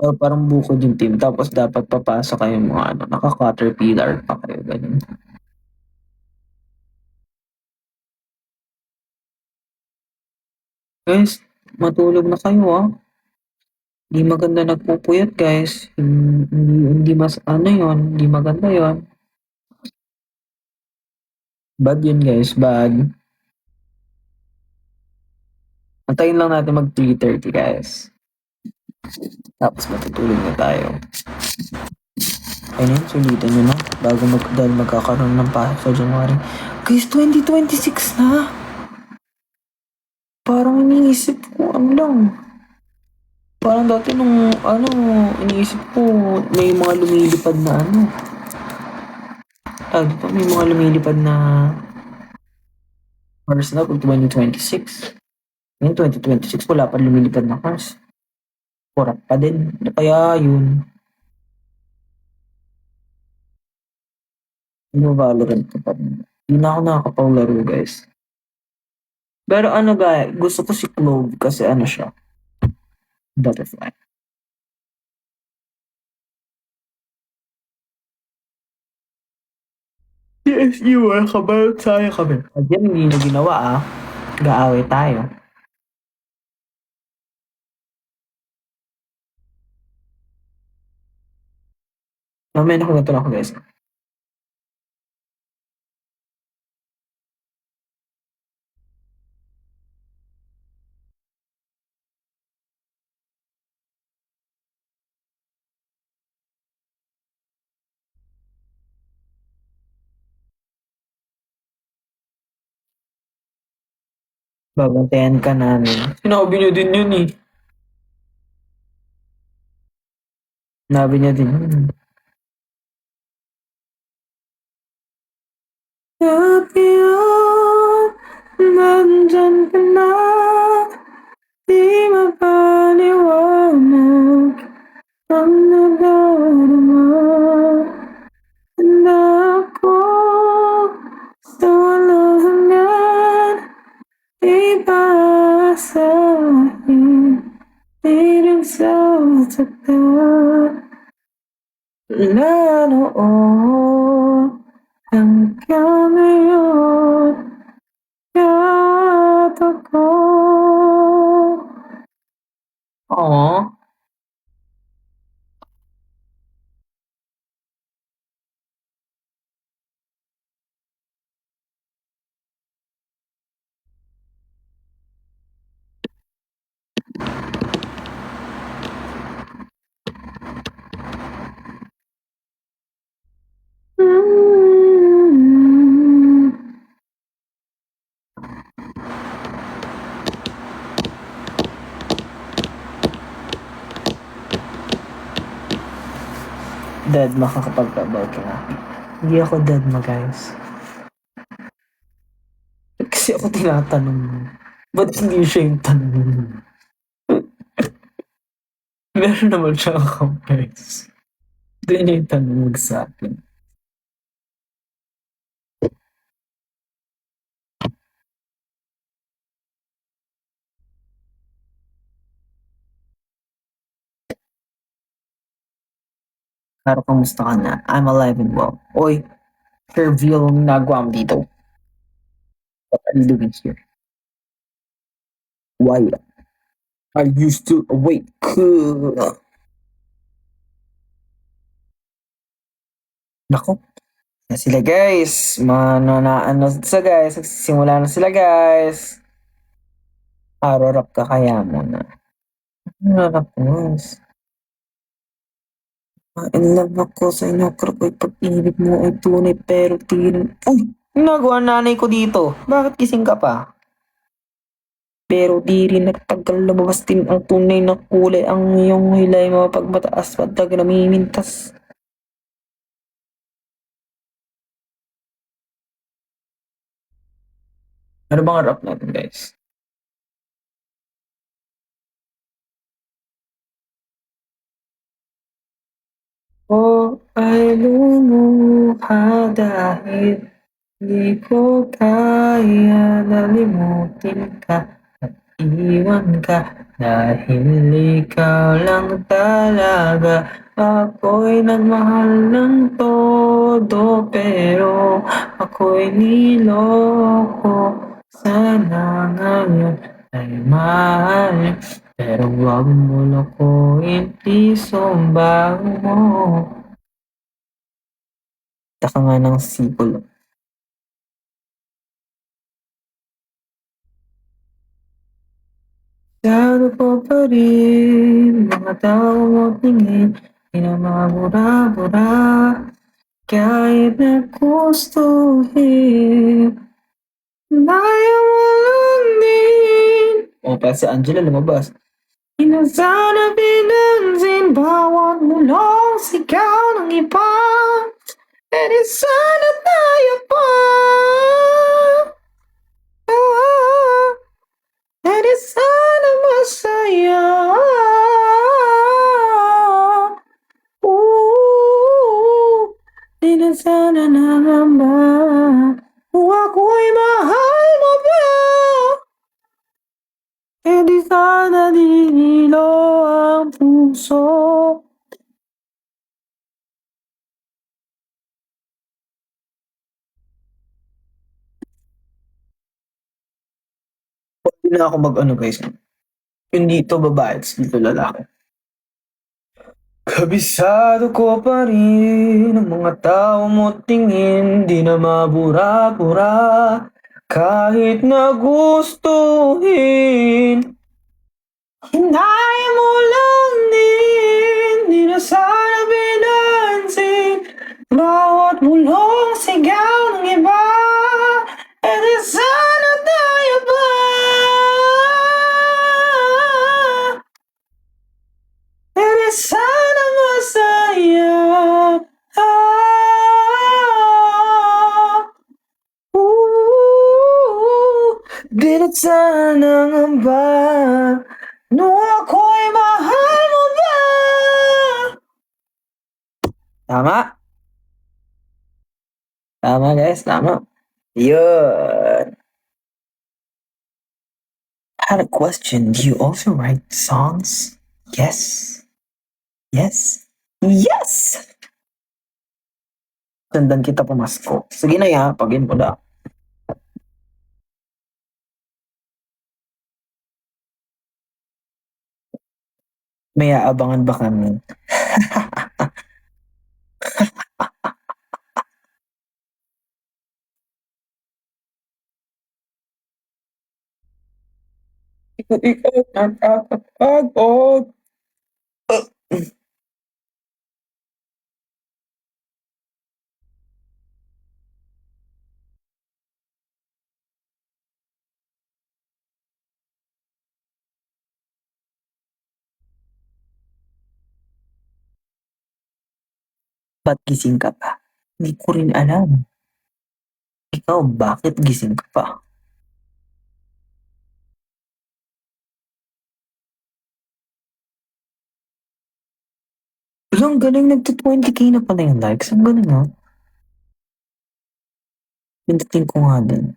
or parang bukod yung team. Tapos dapat papasok kayo mga ano, naka-caterpillar pa kayo. Ganun. Guys, matulog na kayo ah. Hindi maganda nagpupuyat guys. Hindi mas ano yon, hindi maganda yon. Bad yun guys, bad. Antayin lang natin mag 3:30 guys. Tapos matutulog na tayo. Ayun, sulitan nyo na. Dahil magkakaroon ng pasok sa January. Guys, 2026 na. Parang iniisip ko, ano lang. Parang dati nung, ano, iniisip ko, may mga lumilipad na ano. Tawag dito, may mga lumilipad na cars na pag 2026. Ngayon, 2026, wala pa lumilipad na cars. Kurap pa din. Kaya yun, Valorant ko pa rin. Hindi na ako nakakapaglaro, guys. Pero ano, guys, gusto ko si Clove kasi ano siya, butterfly. CSU, kabalot tayo kami. Pag yan hindi na ginawa gaaway tayo. Mamaya na ko ako guys. Babantayan ka namin. Sinabi niya din yun eh. Sinabi niya din yun. Sabi yun, nandyan ka na, di mapaliwanag ang nadarama. Na ako sa walang hanggan, di ba sa'kin, di rin sasaktan. Mula noon hanggang ngayon, kahit ako. Aw, mm. Dead makakapagtrabaho ka na. Hindi ako dead ma guys. Kasi ako tinatanong mo. Ba't hindi siya yung tanong mo? Meron naman siya complex. Hindi niya yung tanong mo sa akin. Pero kamusta ka na? I'm alive and well. Oy, reveal ang nagawa mo dito. What are you doing here? Why are you still awake? Nako, na sila guys. Na ano sa guys. Simula na sila guys. Arorap ka kaya muna. Arorap guys. In love ako sa inyo, Krakoy. Pag-ibig mo ay tunay pero tirin. Uy! Nagawa nanay ko dito. Bakit gising ka pa? Pero di rin nagtagal lumabas din ang tunay na kulay ang iyong hilay mapagmataas pagdag namimintas. Ano bang rap natin guys? O ay lumuha dahil di ko kaya nalimutin ka at iwan ka dahil ikaw lang talaga. Ako'y nagmahal ng todo pero ako'y niloko. Sana ngayon ay mahal pero wag mo lokohin, please, bago mo. Taka nga ng sipol. Lalo ko pa rin, mga tao mo tingin, pinamabura-bura, kahit na gustuhin, daya mo lang din. O, pa si Angela lumabas. Inasana pinansin, bawat mulong sigaw ng iba, pwede sana tayo pa. Pwede sana masaya. Di na sana nangamba kung ako'y mahal mo ba. E di sana dinilo ang puso. Hindi na ako mag-ano guys. Yung dito babae, dito lalaki. Kabisado ko pa rin ang mga tao mo tingin, di na mabura-bura, kahit na gustuhin. Hinaya mo lang din, di na sana binansin, bawat bulong sigaw ng iba, e di sana tayo ba? Di na sana nangamba nung ako'y mahal mo ba? Tama? Tama guys, tama. Yun. I had a question. Do you also write songs? Yes. Yes. Yes! Sandan kita pumasko. Sige na ya, pagin mo na. May aabangan ba kami? Ikaw nakakapagod. Ba't gising ka pa? Hindi ko rin alam. Ikaw, bakit gising ka pa? Ang galing, nagto-20k na pala yung likes. Ang galing ha. Pindutin ko nga din.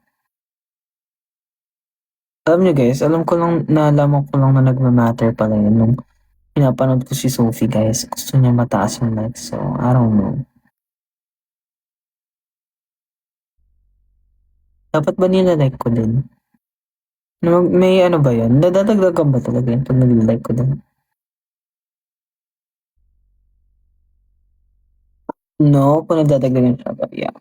Alam niyo guys, nalaman ko lang na nagma-matter pala yun nung pinapanood ko si Sophie guys. Gusto niya mataas yung likes. So, I don't know. Dapat ba nila-like ko din? May ano ba yan? Nadadagdagan ba talaga yun pag nag-like ko din? No, kung nadadagdagan siya ba? Yeah.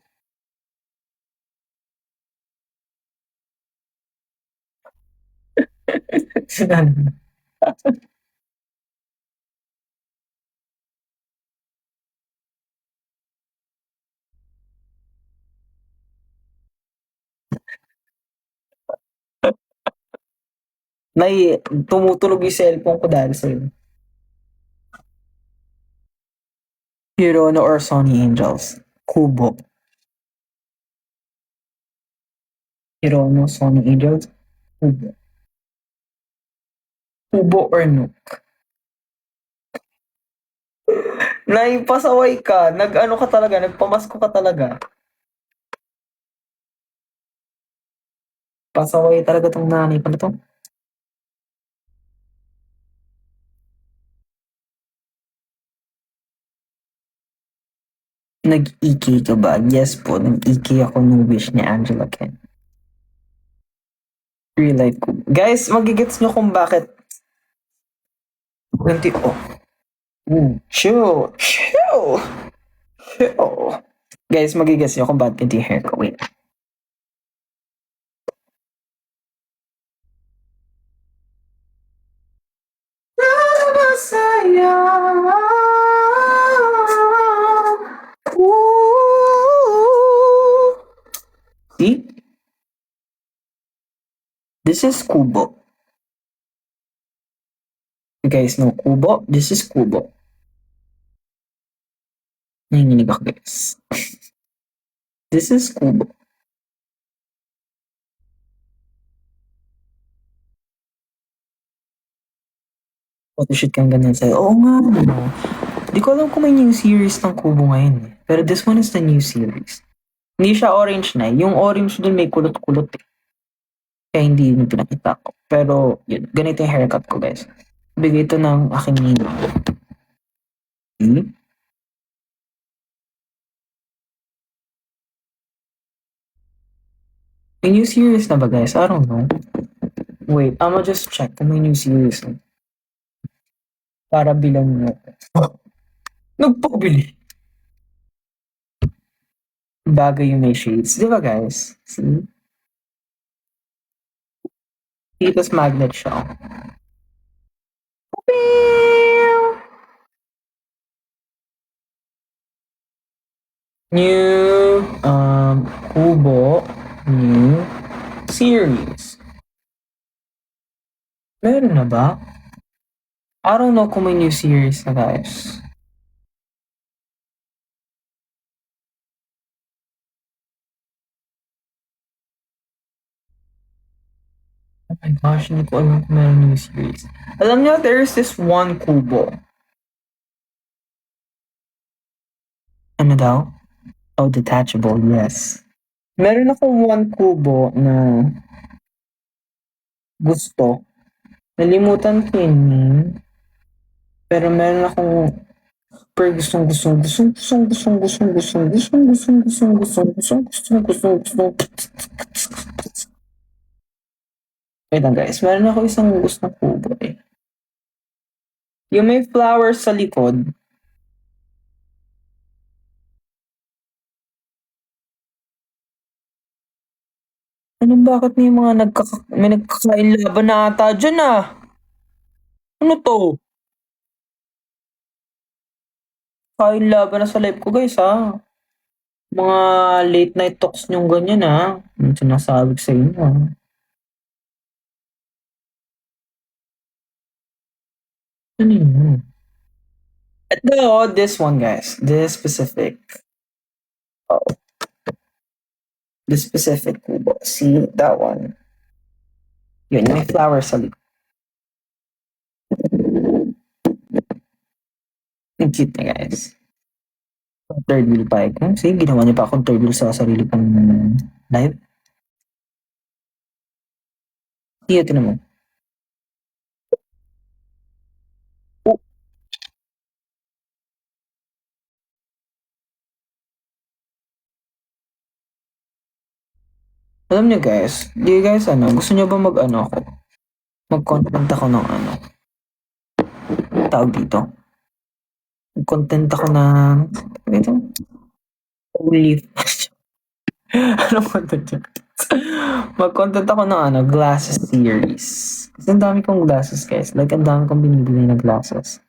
May tumutunog yung cellphone ko dahil sa'yo. Hirono or Sony Angels? Kubo. Hirono, Sony Angels? Kubo. Kubo or no? Naipasaway ka. Nag-ano ka talaga. Nagpamasko ka talaga. Pasaway talaga tong nanay ko na to. Nag-EK ka ba? Yes po, nag-EK ako nung wish ni Angela Ken. Real life ko. Guys, magigets nyo kung bakit 20, oh. Chill. Chill. Chill. Guys, magigets nyo kung bakit ganito yung hair ko. Wait. Masaya. See? This is Kubo. You guys know Kubo? This is Kubo. Nanginginig ako guys. This is Kubo. Photoshoot kang ganyan sa'yo. Oo nga, no. Di ko alam kung may new series ng Kubo ngayon eh. Pero this one is the new series. Hindi siya orange na eh. Yung orange dun may kulot-kulot eh. Kaya hindi yun yung pinakita ko. Pero yun, ganito yung haircut ko guys. Bigay ito ng aking nino. Hmm? May new series na ba guys? I don't know. Wait, I'ma just check kung may new series na. Para bilang mo. Nagpabili. Bagay yung may shades. Di ba guys? See? Titos magnet siya. New Kubo new series. Meron na ba? I don't know kung may new series na guys. Oh my gosh, hindi ko alam kung meron new series. Alam niyo, there's this one kubo. Ano daw? Oh, detachable, yes. Meron ako one kubo na gusto. Nalimutan ko yun. Pero meron akong super gustong. Wait lang guys, meron ako isang gustong kubo eh. Yung may flowers sa likod. Ano bakit may mga may nagkakain laban na ata dyan ah? Ano to? Kain laban na sa live ko guys ah. Mga late night talks nyong ganyan ah. Yung sinasabi ko sa inyo ah. Ano yun? Ito, this one guys. Oh, this specific kubo. See, that one. Yun, may flowers sa likod. Ang cute niya guys. Third wheel bike. See, ginawa niya pa akong third wheel sa sarili kong live. See, ito naman. Oh, alam niyo guys, di guys ano, gusto niyo ba mag-ano ako? Mag-content ako ng ano, tawag dito. Mag-content ako ng, dito, only, anong content yun? Mag-content ako ng ano, glasses series. Kasi ang dami kong glasses guys. Like, ang dami kong binibili na glasses.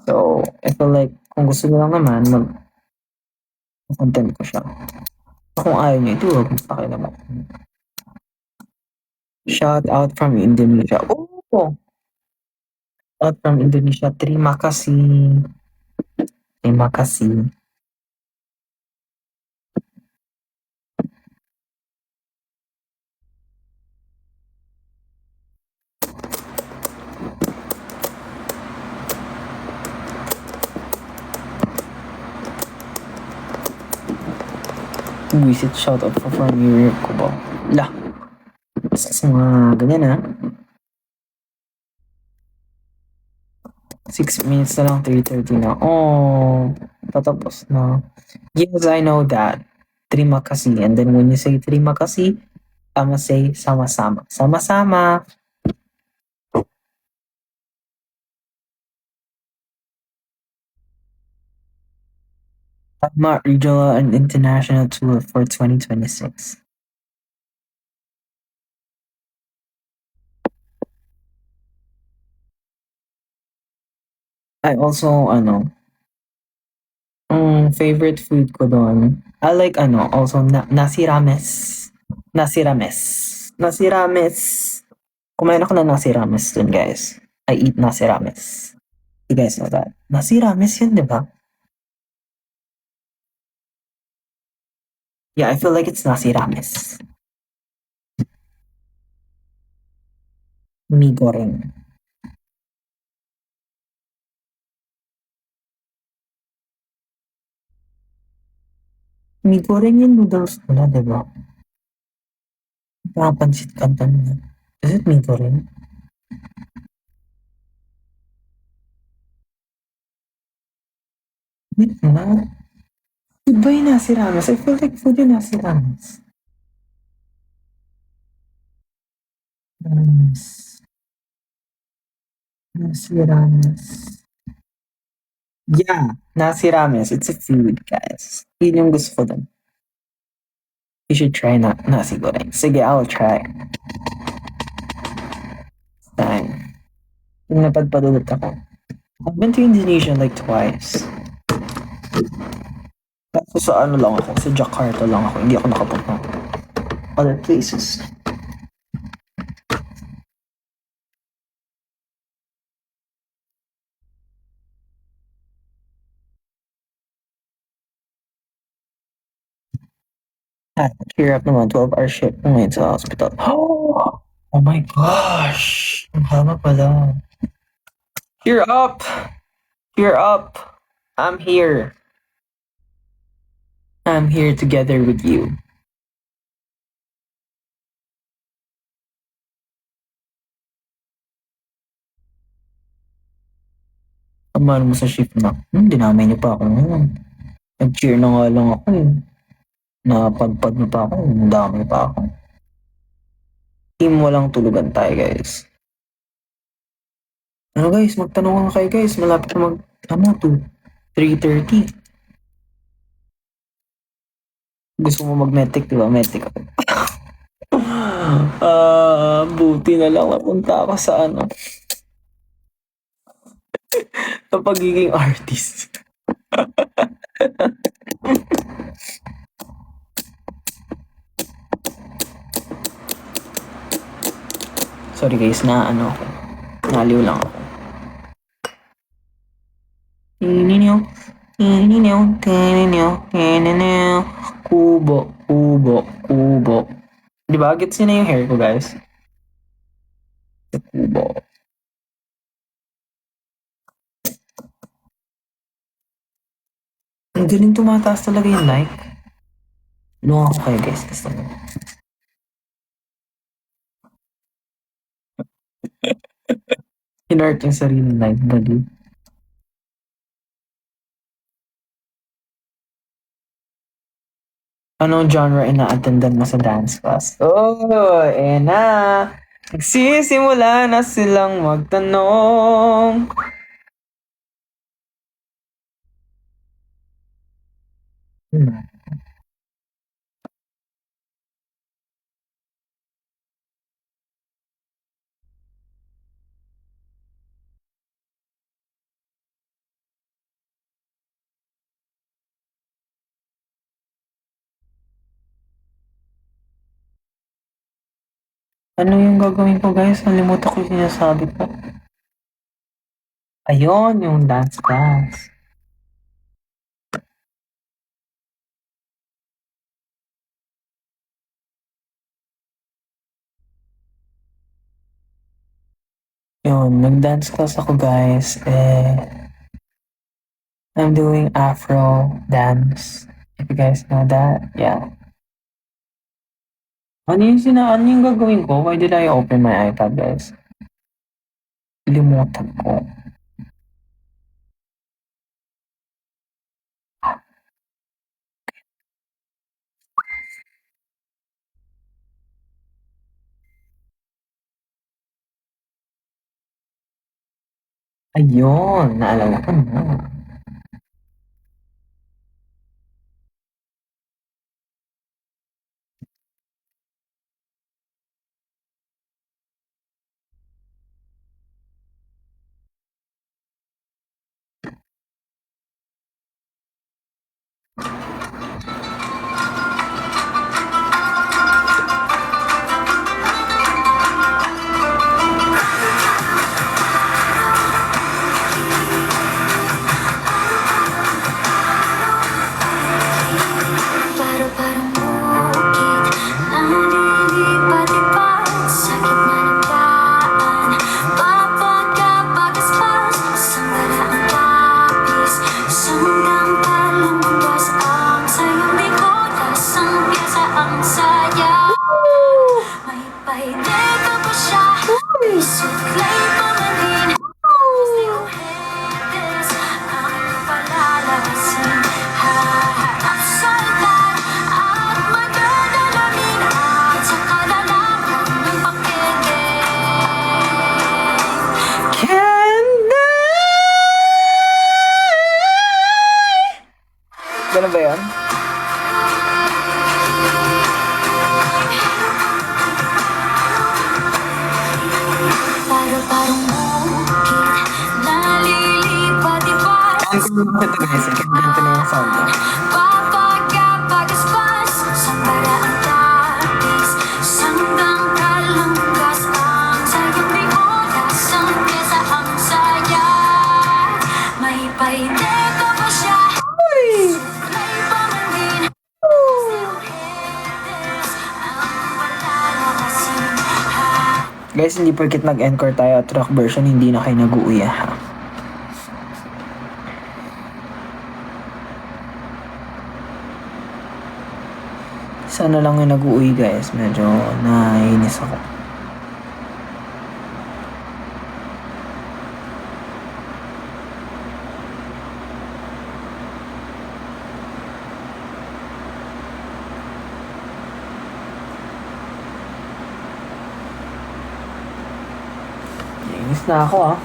So, I feel like, kung gusto niyo lang naman, mag-content ko siya. Kung ayaw niyo, ito, huwag mo naman. Shout out from Indonesia. Oh! Out from Indonesia. Terima kasih. Terima kasih. Visit shout out for New York ko ba? Lah. Sa mga ganyan ha. 6 minutes na lang, 3:30 na. Oh, tatapos na. Yes, I know that. Terima kasih. And then when you say terima kasih, I'ma say sama-sama. Sama-sama. Tama Regional and International Tour for 2026. I also, ano, favorite food ko doon. I like, ano, also, nasi rames. Nasi rames. Nasi rames. Kumain ako ng nasi rames dun, guys. I eat nasi rames. You guys know that? Nasi rames yun, di ba? Yeah, I feel like it's nasi rames. Mi goreng. Mi goreng yung noodles nila, di ba? Parang pansit canton na. Is it mi goreng? Wait nga. Iba yung nasi rames. I feel like food yung nasi rames. Rames. Nasi rames. Yeah, nasi rames. It's a food, guys. Yun yung gusto ko dun. You should try nasi goreng. Sige, I'll try. Time. Yung napadpadulot ako. I've been to Indonesia like twice. Kaso sa ano lang ako, sa Jakarta lang ako. Hindi ako nakapunta other places. At hirap naman, 12-hour shift mo ngayon sa hospital. Oh! Oh my gosh! Ang haba pala. Cheer up! Cheer up! I'm here. I'm here together with you. Samahan mo sa shift na. Dinamay niyo pa ako ngayon. Nag-cheer na nga lang ako eh. Napagpag na pa ako. Ang dami pa ako. Team walang tulugan tayo guys. Ano guys, magtanong nga kayo guys. Malapit na mag, 3:30. Gusto mo mag-metric, di ba? Metric ako. Buti na lang napunta ako sa sa pagiging artist. Sorry guys, ako. Naliw lang ako. Kubo. Di ba? Gets niyo na yung hair ko guys? Kubo. Ang galing tumataas talaga yung like. Lunga ako kayo guys. Gusto mo. Inart yung sarili like, buddy. Anong genre ina-attendan mo sa dance class? Oh, na. Nagsisimula na silang magtanong. Ano yung gagawin ko guys? Nalimutan ko yung sinasabi ko. Ayun, yung dance class. Yun, nag-dance class ako guys. I'm doing Afro dance. If you guys know that, yeah. Ano yung gagawin ko? Why did I open my iPad guys? Limutan ko. Ayun, naalala ko na. Ganun ba yun? Ang gulo ko ito guys, ganito na yung sound. Guys, hindi porket nag-encore tayo at rock version, hindi na kayo nag-uwi ha. Sana lang yung nag-uwi guys, medyo naiinis ako. Naiinis na ako ah.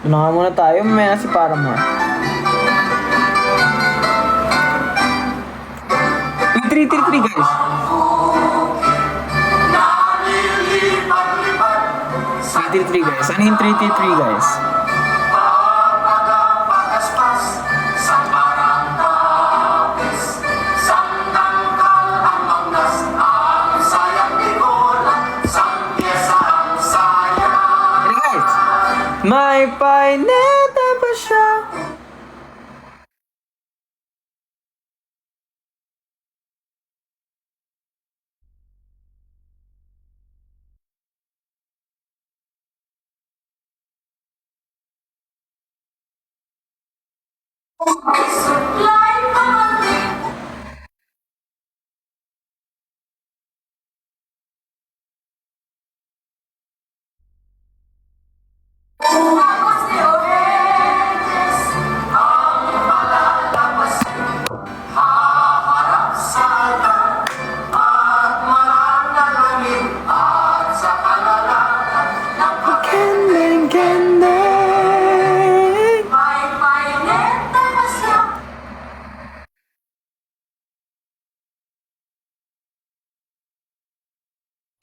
Doon nga muna tayo, mamaya na si Paramore. Yung 333 guys. 333 guys. Ano yung 333 guys? May paineta pa siya.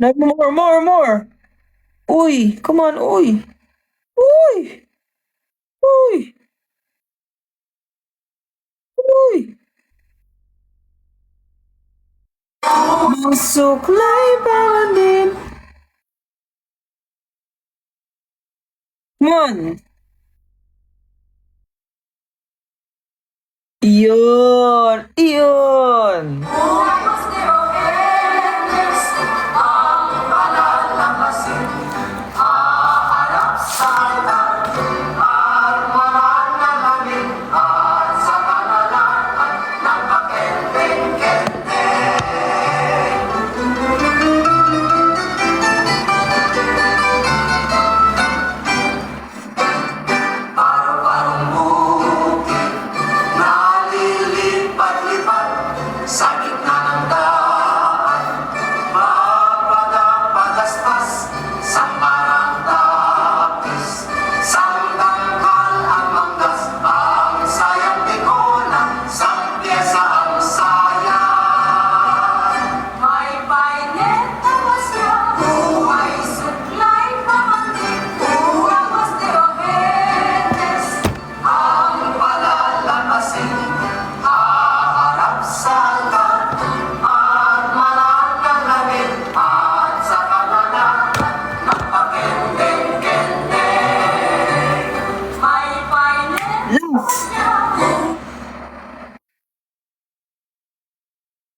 Like more. Uy, come on, uy. Uy. Uy. Uy. Masuklay pa man din. Come on. Iyon.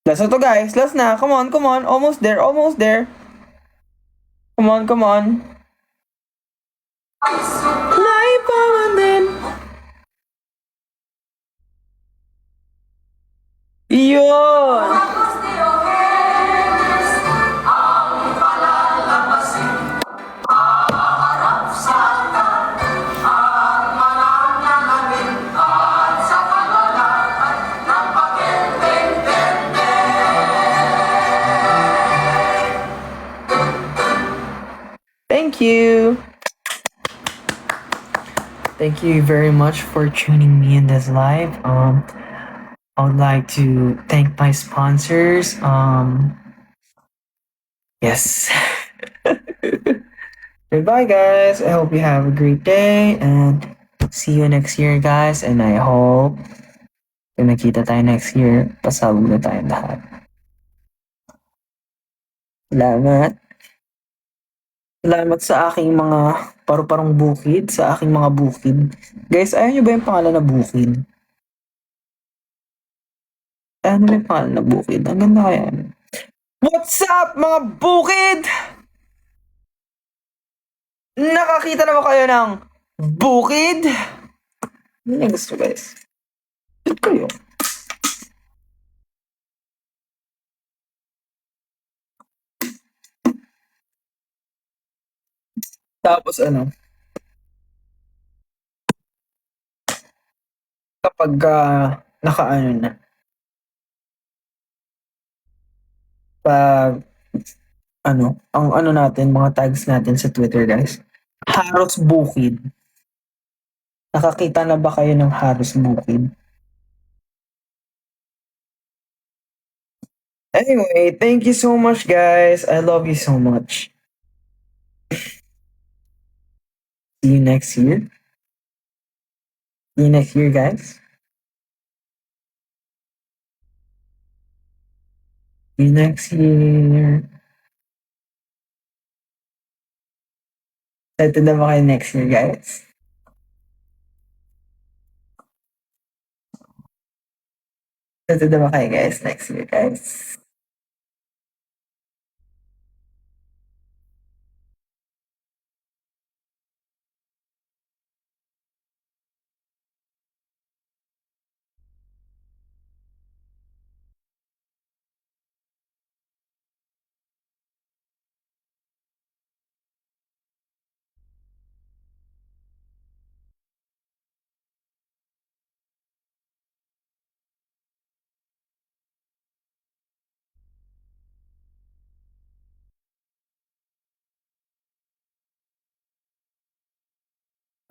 Last na to guys, last na. Come on. Almost there. Come on. Fly pa man din. Yun! Thank you. Thank you very much for tuning me in this live. I would like to thank my sponsors. Yes. Goodbye, guys. I hope you have a great day and see you next year, guys. And I hope kung nakita tayo next year, pasabog na tayong lahat. Salamat. Salamat sa aking mga paru-parong bukid, sa aking mga bukid. Guys, ayaw nyo ba yung pangalan na bukid? Ano ba yung pangalan na bukid? Ang ganda kaya. What's up, mga bukid? Nakakita na ba kayo ng bukid? Ano yung gusto, guys? Ito kayo. Tapos ano, kapag nakaano na, pag ano, ang ano natin, mga tags natin sa Twitter, guys. Haros Bukid. Nakakita na ba kayo ng Haros Bukid? Anyway, thank you so much, guys. I love you so much. See you next year. See you next year, guys. See you next year. Excited na ba kayo next year, guys? Excited na ba kayo, guys, next year, guys?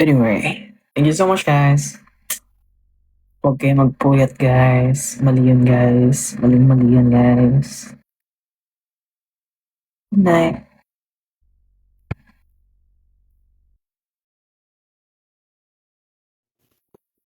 Anyway, thank you so much, guys. Huwag kayo magpuyat, guys. Mali yun, guys. Mali yun, guys. Good night.